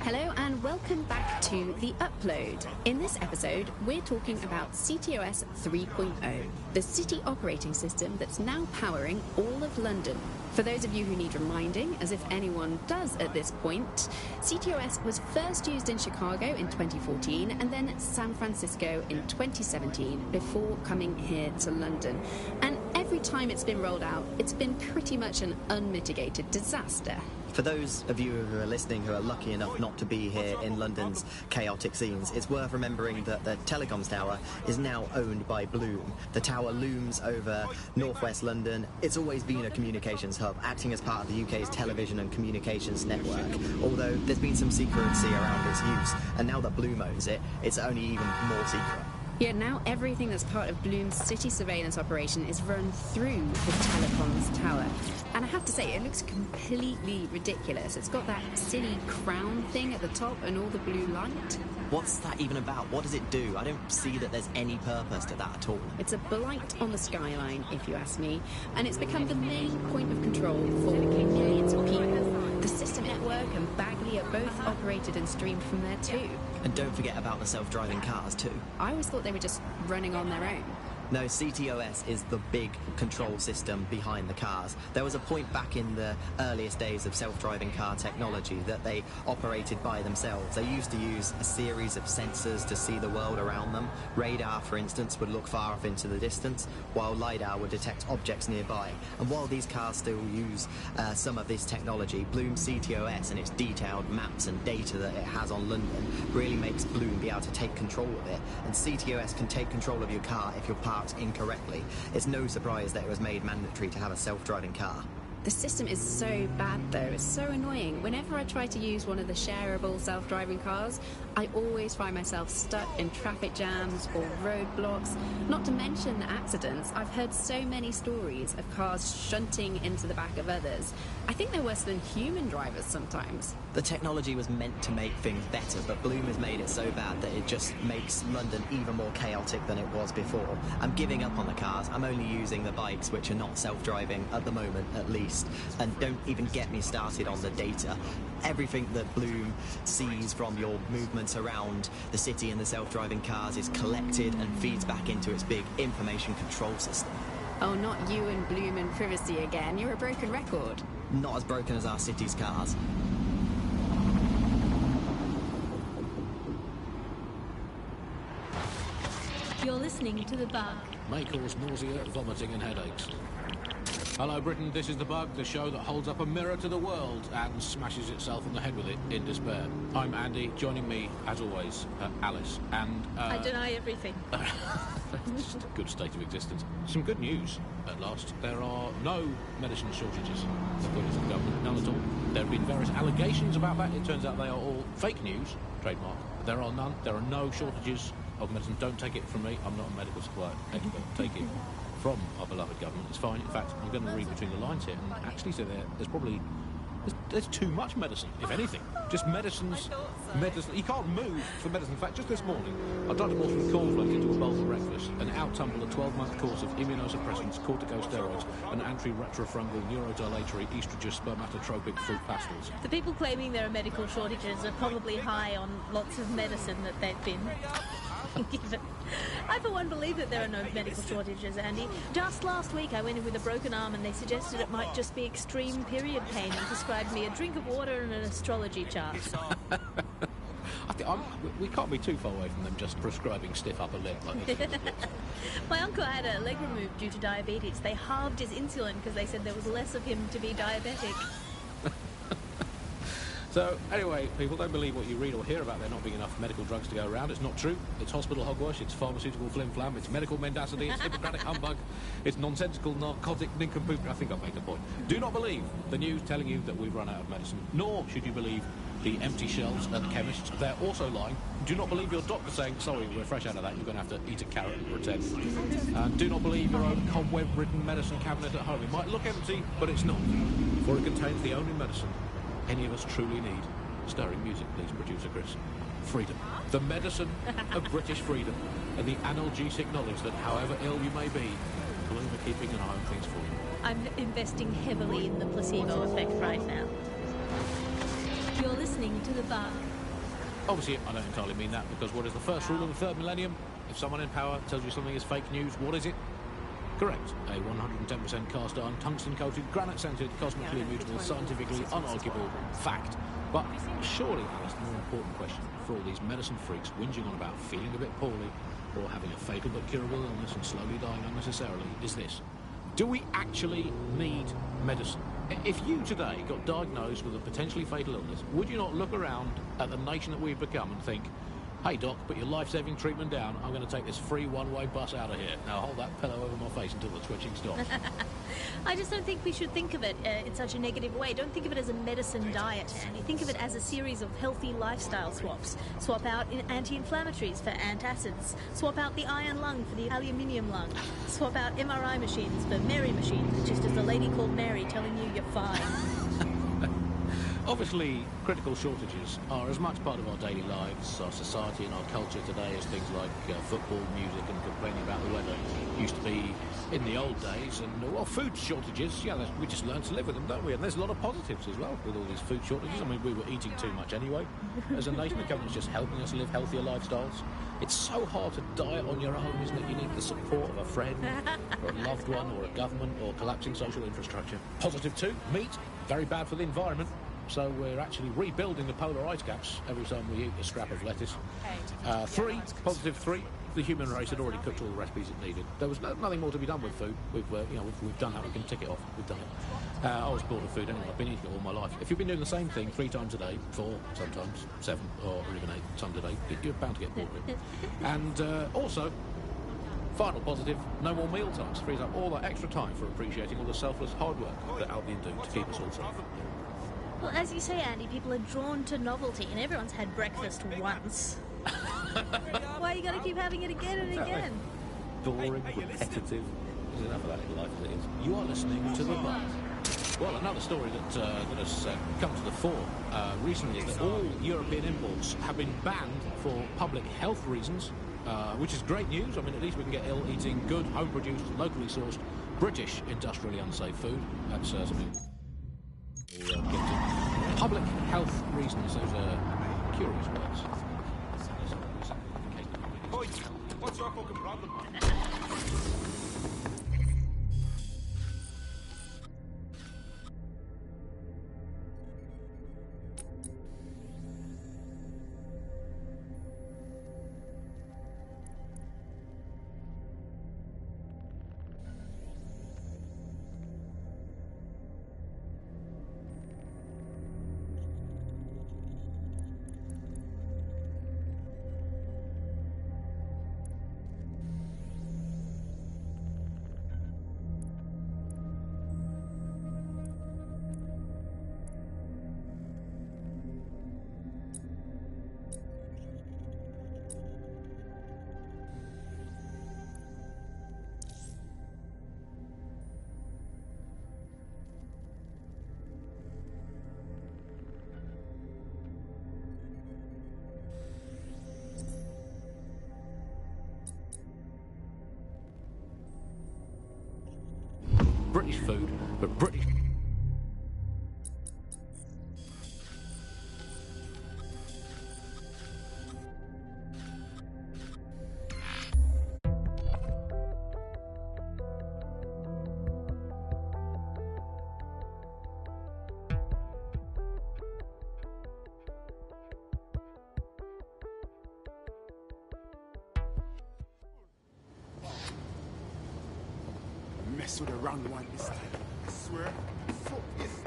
Hello and welcome back to The Upload. In this episode, we're talking about CTOS 3.0, the city operating system that's now powering all of London. For those of you who need reminding, as if anyone does at this point, CTOS was first used in Chicago in 2014 and then San Francisco in 2017 before coming here to London. And every time it's been rolled out, it's been pretty much an unmitigated disaster. For those of you who are listening who are lucky enough not to be here in London's chaotic scenes, it's worth remembering that the telecoms tower is now owned by Bloom. The tower looms over northwest London. It's always been a communications hub, acting as part of the UK's television and communications network, although there's been some secrecy around its use, and now that Bloom owns it, it's only even more secret. Yeah, now everything that's part of Bloom's city surveillance operation is run through the telecoms tower. And I have to say, it looks completely ridiculous. It's got that silly crown thing at the top and all the blue light. What's that even about? What does it do? I don't see that there's any purpose to that at all. It's a blight on the skyline, if you ask me, and it's become the main point of control for millions of people. The system network and Bagley are both operated and streamed from there too. And don't forget about the self-driving cars too. I always thought they were just running on their own. No, CTOS is the big control system behind the cars. There was a point back in the earliest days of self-driving car technology that they operated by themselves. They used to use a series of sensors to see the world around them. Radar, for instance, would look far off into the distance, while LiDAR would detect objects nearby. And while these cars still use some of this technology, Bloom CTOS and its detailed maps and data that it has on London really makes Bloom be able to take control of it. And CTOS can take control of your car if you're parked incorrectly. It's no surprise that it was made mandatory to have a self-driving car. The system is so bad though, it's so annoying. Whenever I try to use one of the shareable self-driving cars, I always find myself stuck in traffic jams or roadblocks. Not to mention the accidents. I've heard so many stories of cars shunting into the back of others. I think they're worse than human drivers sometimes. The technology was meant to make things better, but Bloom has made it so bad that it just makes London even more chaotic than it was before. I'm giving up on the cars. I'm only using the bikes, which are not self-driving at the moment, at least. And don't even get me started on the data. Everything that Bloom sees from your movements around the city and the self-driving cars is collected and feeds back into its big information control system. Oh, not you and Bloom and privacy again. You're a broken record. Not as broken as our city's cars. You're listening to The Bug. May cause nausea, vomiting and headaches. Hello Britain, this is The Bug, the show that holds up a mirror to the world and smashes itself on the head with it in despair. I'm Andy, joining me, as always, Alice, and... I deny everything. Just a good state of existence. Some good news, at last. There are no medicine shortages, according to the government, none at all. There have been various allegations about that. It turns out they are all fake news, trademark. There are none. There are no shortages of medicine. Don't take it from me. I'm not a medical supply expert. Take it from our beloved government. It's fine. In fact, I'm going to read between the lines here and actually say there's probably there's too much medicine, if anything. Just medicines. Medicine. You can't move for medicine. In fact, just this morning, I dumped a bottle of cornflakes into a bowl for breakfast and out-tumbled a 12-month course of immunosuppressants, corticosteroids, and anti-retrofungal neurodilatory estrogen spermatotropic fruit pastels. The people claiming there are medical shortages are probably high on lots of medicine that they've been given. I, for one, believe that there are no medical shortages, Andy. Just last week, I went in with a broken arm and they suggested it might just be extreme period pain and prescribed me a drink of water and an astrology chart. I think we can't be too far away from them just prescribing stiff upper lip. Like My uncle had a leg removed due to diabetes. They halved his insulin because they said there was less of him to be diabetic. So, anyway, people, don't believe what you read or hear about there not being enough medical drugs to go around. It's not true. It's hospital hogwash, it's pharmaceutical flim-flam, it's medical mendacity, it's Hippocratic humbug, it's nonsensical narcotic nincompoop. I think I've made the point. Do not believe the news telling you that we've run out of medicine, nor should you believe the empty shelves at chemists. They're also lying. Do not believe your doctor saying, sorry, we're fresh out of that, you're going to have to eat a carrot and pretend. And do not believe your own cobweb-ridden medicine cabinet at home. It might look empty, but it's not, for it contains the only medicine any of us truly need. Stirring music, please, producer Chris. Freedom. The medicine of British freedom. And the analgesic knowledge that however ill you may be, we're keeping an eye on things for you. I'm investing heavily in the placebo effect right now. You're listening to The Bug. Obviously, I don't entirely mean that, because what is the first rule of the third millennium? If someone in power tells you something is fake news, what is it? Correct. A 110% cast iron, tungsten-coated, granite-scented, cosmically immutable, scientifically unarguable fact. But surely, Alice, the more important question for all these medicine freaks whinging on about feeling a bit poorly or having a fatal but curable illness and slowly dying unnecessarily is this. Do we actually need medicine? If you today got diagnosed with a potentially fatal illness, would you not look around at the nation that we've become and think, hey doc, put your life-saving treatment down, I'm going to take this free one-way bus out of here. Now hold that pillow over my face until the twitching stops. I just don't think we should think of it in such a negative way. Don't think of it as a medicine diet, Andy. Think of it as a series of healthy lifestyle swaps. Swap out anti-inflammatories for antacids. Swap out the iron lung for the aluminium lung. Swap out MRI machines for Mary machines, just as a lady called Mary telling you you're fine. Obviously, critical shortages are as much part of our daily lives, our society and our culture today as things like football, music and complaining about the weather used to be in the old days. And, well, food shortages, yeah, we just learn to live with them, don't we? And there's a lot of positives as well with all these food shortages. I mean, we were eating too much anyway. As a nation, the government's just helping us live healthier lifestyles. It's so hard to diet on your own, isn't it? You need the support of a friend or a loved one or a government or collapsing social infrastructure. Positive too, meat, very bad for the environment. So we're actually rebuilding the polar ice caps every time we eat a scrap of lettuce. Positive three, the human race had already cooked all the recipes it needed. There was nothing more to be done with food. We've done that. We can tick it off. We've done it. I was bored of food anyway. I've been eating it all my life. If you've been doing the same thing 3 times a day, 4, sometimes 7, or even 8 times a day, you're bound to get bored of it. And also, final positive, no more meal times. Frees up all that extra time for appreciating all the selfless hard work that Albion do to keep us all safe. Well, as you say, Andy, people are drawn to novelty, and everyone's had breakfast once. Why you gotta keep having it again and again? Boring, repetitive. There's enough of that in life as it is. You are listening to The Bug. Well, another story that has come to the fore recently is that all European imports have been banned for public health reasons, which is great news. I mean, at least we can get eating good, home-produced, locally sourced, British, industrially unsafe food. That's something we'll get to. Public health reasons, those are curious words. What's your fucking problem, man? British food, but British... Mess with the wrong one this time. I swear. Fuck this.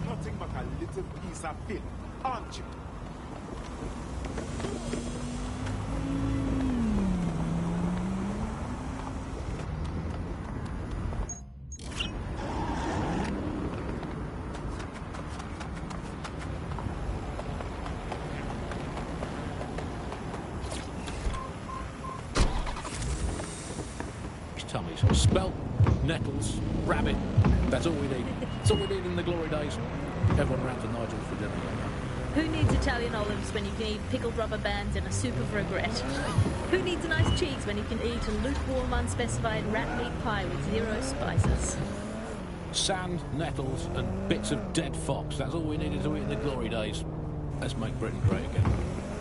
Nothing but a little piece of film, aren't you? tummies. Spelt, nettles, rabbit. That's all we need. That's all we need in the glory days. Everyone round to Nigel's for dinner. Who needs Italian olives when you can eat pickled rubber bands and a soup of regret? Who needs a nice cheese when you can eat a lukewarm, unspecified rat meat pie with 0 spices? Sand, nettles, and bits of dead fox. That's all we needed to eat in the glory days. Let's make Britain great again.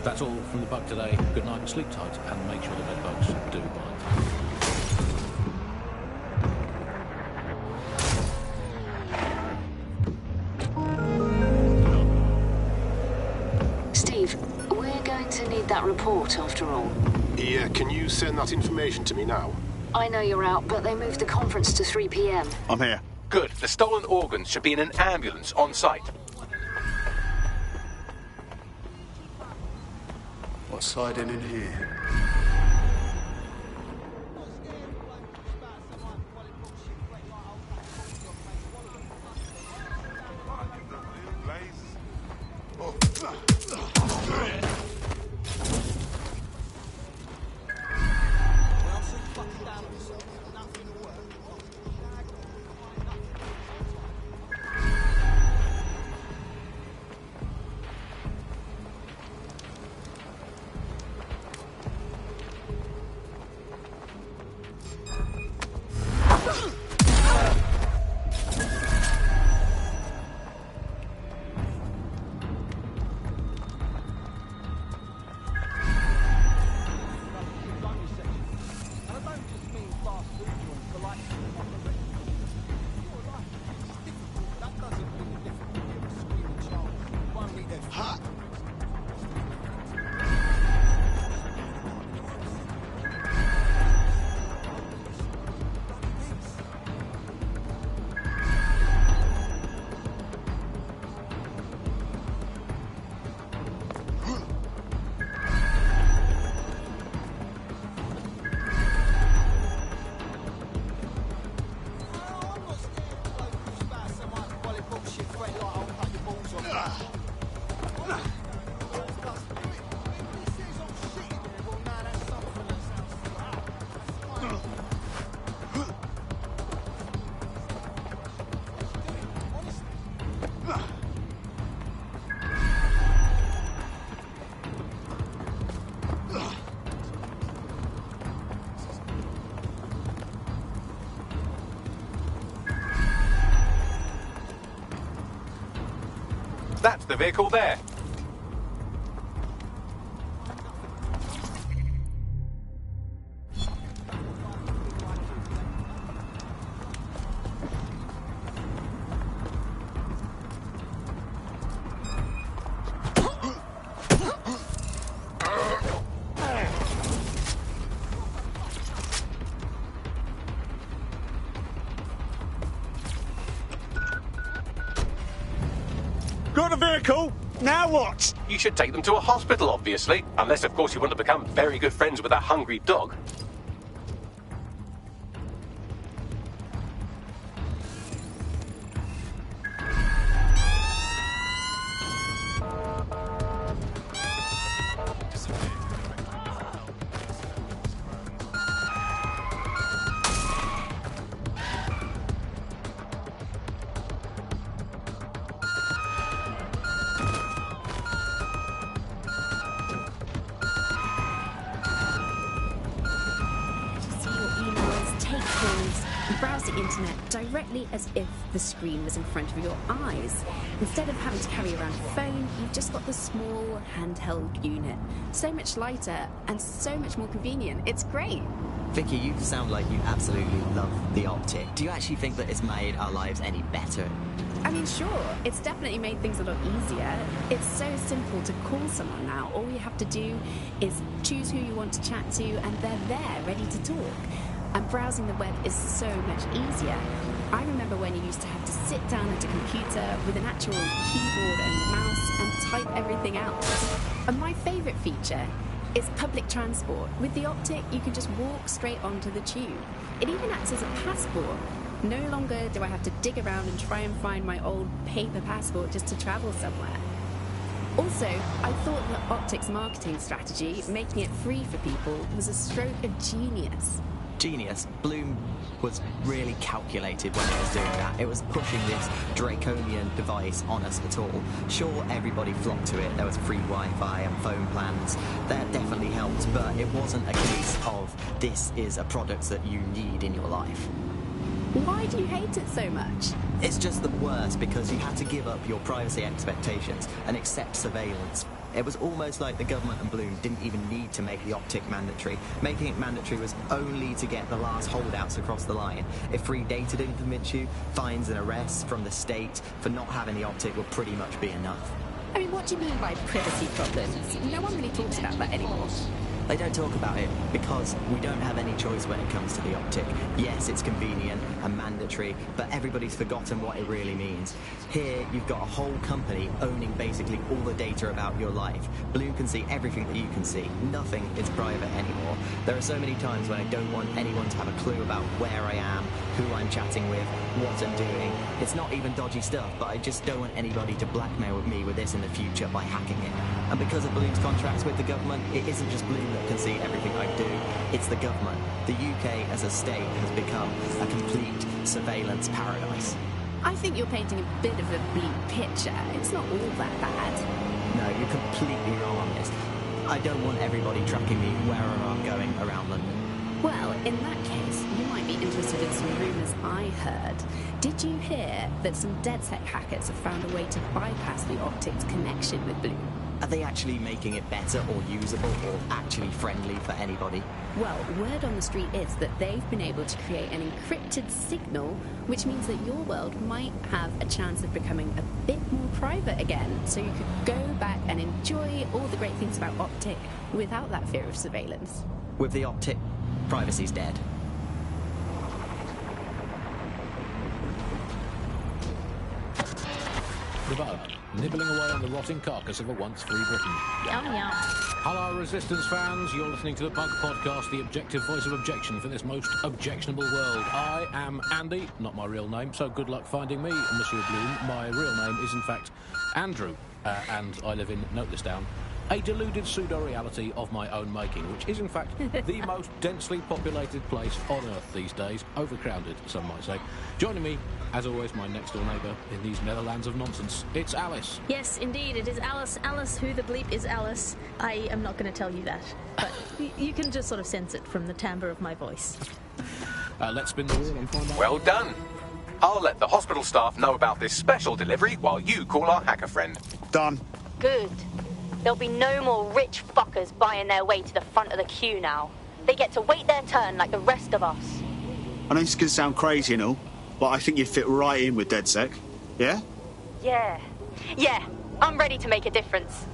That's all from the Bug today. Good night and sleep tight, and make sure the bed bugs do bite. Steve, we're going to need that report after all. Yeah, can you send that information to me now? I know you're out, but they moved the conference to 3 p.m. I'm here. Good. The stolen organs should be in an ambulance on site. What's hiding in here? That's the vehicle there. Got a vehicle? Now what? You should take them to a hospital, obviously. Unless, of course, you want to become very good friends with a hungry dog. Browse the internet directly as if the screen was in front of your eyes. Instead of having to carry around a phone, you've just got the small handheld unit. So much lighter and so much more convenient. It's great. Vicky, you sound like you absolutely love the Optic. Do you actually think that it's made our lives any better? I mean, sure, it's definitely made things a lot easier. It's so simple to call someone now. All you have to do is choose who you want to chat to, and they're there, ready to talk. And browsing the web is so much easier. I remember when you used to have to sit down at a computer with an actual keyboard and mouse and type everything out. And my favourite feature is public transport. With the Optic, you can just walk straight onto the tube. It even acts as a passport. No longer do I have to dig around and try and find my old paper passport just to travel somewhere. Also, I thought that Optic's marketing strategy, making it free for people, was a stroke of genius. genius. Bloom was really calculated when it was doing that. It was pushing this draconian device on us at all. Sure, everybody flocked to it. There was free Wi-Fi and phone plans. That definitely helped, but it wasn't a case of this is a product that you need in your life. Why do you hate it so much? It's just the worst because you had to give up your privacy expectations and accept surveillance. It was almost like the government and Bloom didn't even need to make the optic mandatory. Making it mandatory was only to get the last holdouts across the line. If free data didn't convince you, fines and arrests from the state for not having the optic would pretty much be enough. I mean, what do you mean by privacy problems? No one really talks about that anymore. They don't talk about it because we don't have any choice when it comes to the optic. Yes, it's convenient and mandatory, but everybody's forgotten what it really means. Here, you've got a whole company owning basically all the data about your life. Bloom can see everything that you can see. Nothing is private anymore. There are so many times when I don't want anyone to have a clue about where I am, who I'm chatting with, what I'm doing. It's not even dodgy stuff, but I just don't want anybody to blackmail me with this in the future by hacking it. And because of Bloom's contracts with the government, it isn't just Bloom that can see everything I do, it's the government. The UK as a state has become a complete surveillance paradise. I think you're painting a bit of a bleak picture. It's not all that bad. No, you're completely wrong on this. I don't want everybody tracking me wherever I'm going around London. Well, in that case, you might be interested in some rumours I heard. Did you hear that some DedSec hackers have found a way to bypass the optics connection with Bloom? Are they actually making it better or usable or actually friendly for anybody? Well, word on the street is that they've been able to create an encrypted signal, which means that your world might have a chance of becoming a bit more private again, so you could go back and enjoy all the great things about optic without that fear of surveillance. With the optic, privacy's dead. Valhalla, nibbling away on the rotting carcass of a once free Britain. Yum, yum. Hello, Resistance fans. You're listening to the Bug Podcast, the objective voice of objection for this most objectionable world. I am Andy, not my real name, so good luck finding me, Monsieur Bloom. My real name is, in fact, Andrew, and I live in, note this down, a deluded pseudo-reality of my own making, which is in fact the most densely populated place on Earth these days, overcrowded, some might say. Joining me, as always, my next-door neighbour in these Netherlands of nonsense, it's Alice. Yes, indeed, it is Alice. Alice, who the bleep is Alice? I am not going to tell you that, but you can just sort of sense it from the timbre of my voice. Let's spin the wheel and find out. Well done. I'll let the hospital staff know about this special delivery while you call our hacker friend. Done. Good. There'll be no more rich fuckers buying their way to the front of the queue now. They get to wait their turn like the rest of us. I know this can sound crazy and all, but I think you fit right in with DedSec. Yeah? Yeah, I'm ready to make a difference.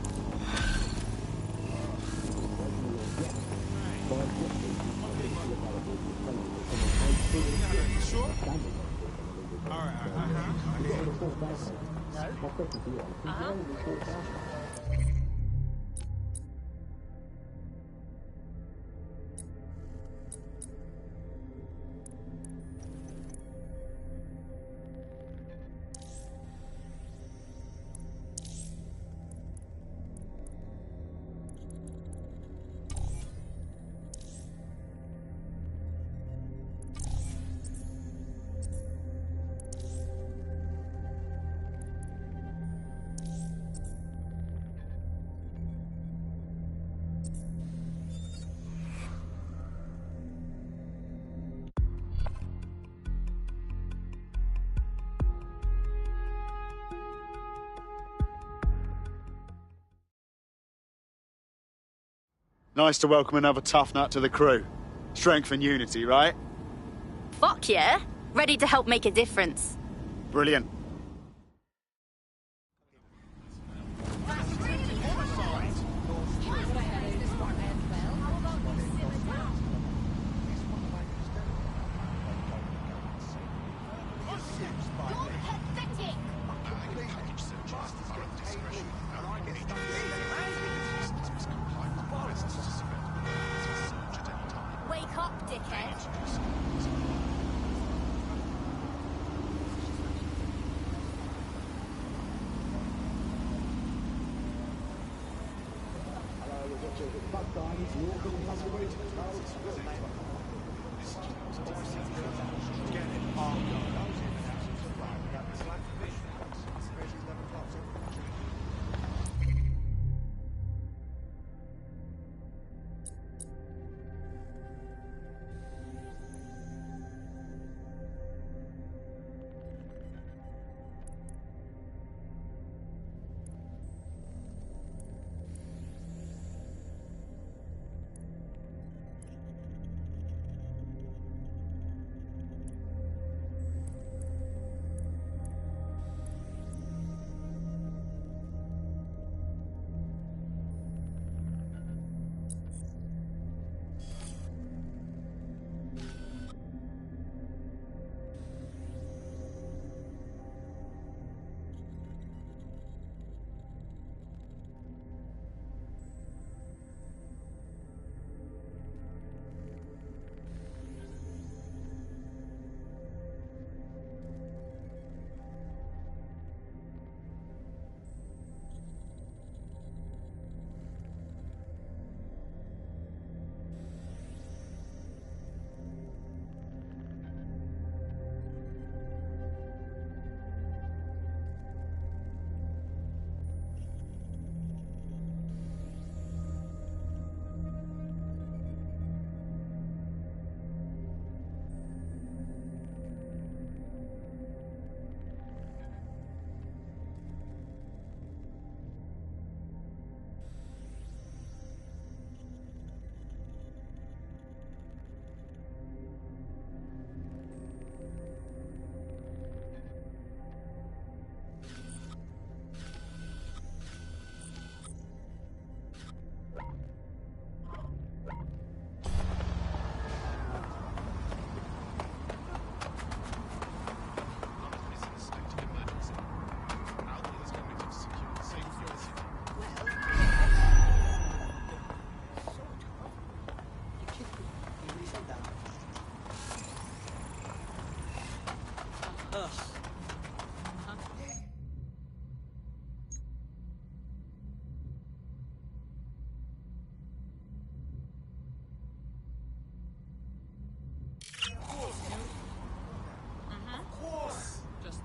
Nice to welcome another tough nut to the crew. Strength and unity, right? Fuck yeah. Ready to help make a difference. Brilliant. Wake up, dickhead.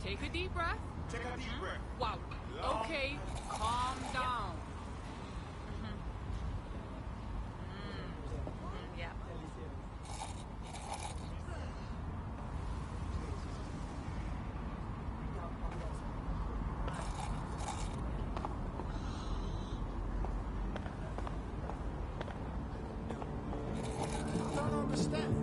Take a deep breath. Take a deep breath. Wow. Okay, calm down. Yeah. I don't understand.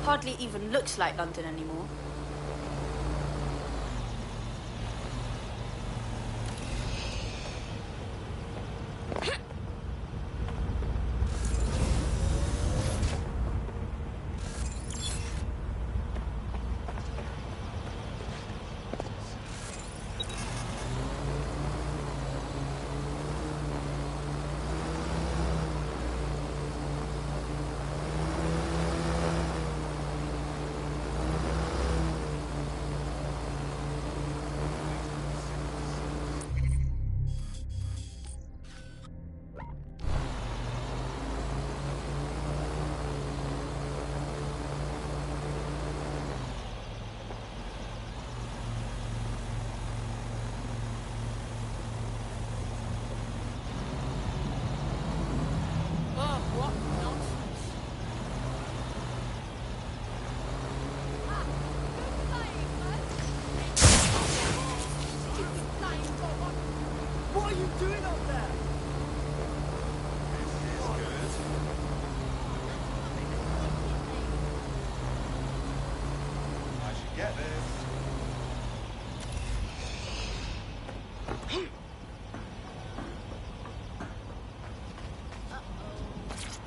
Hardly even looks like London anymore. are you doing up there? I should get this.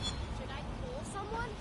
Should I call someone?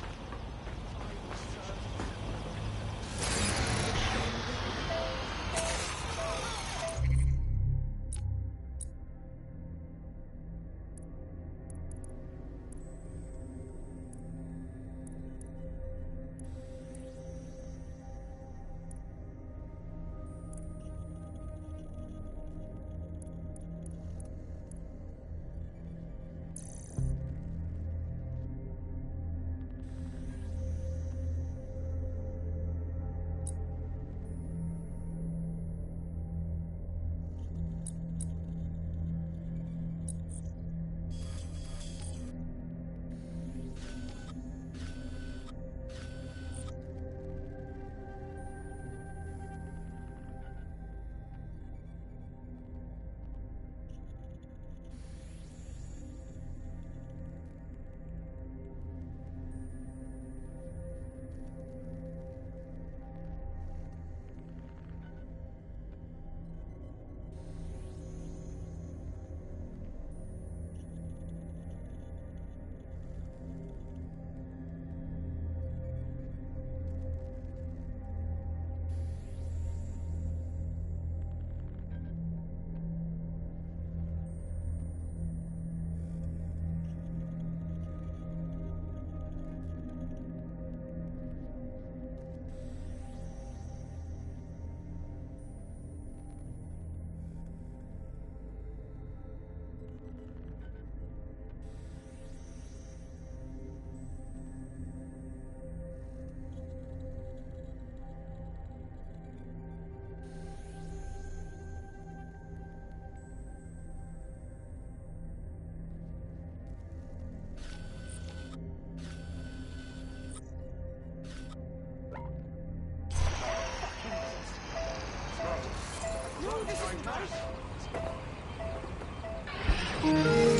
No, this is nice.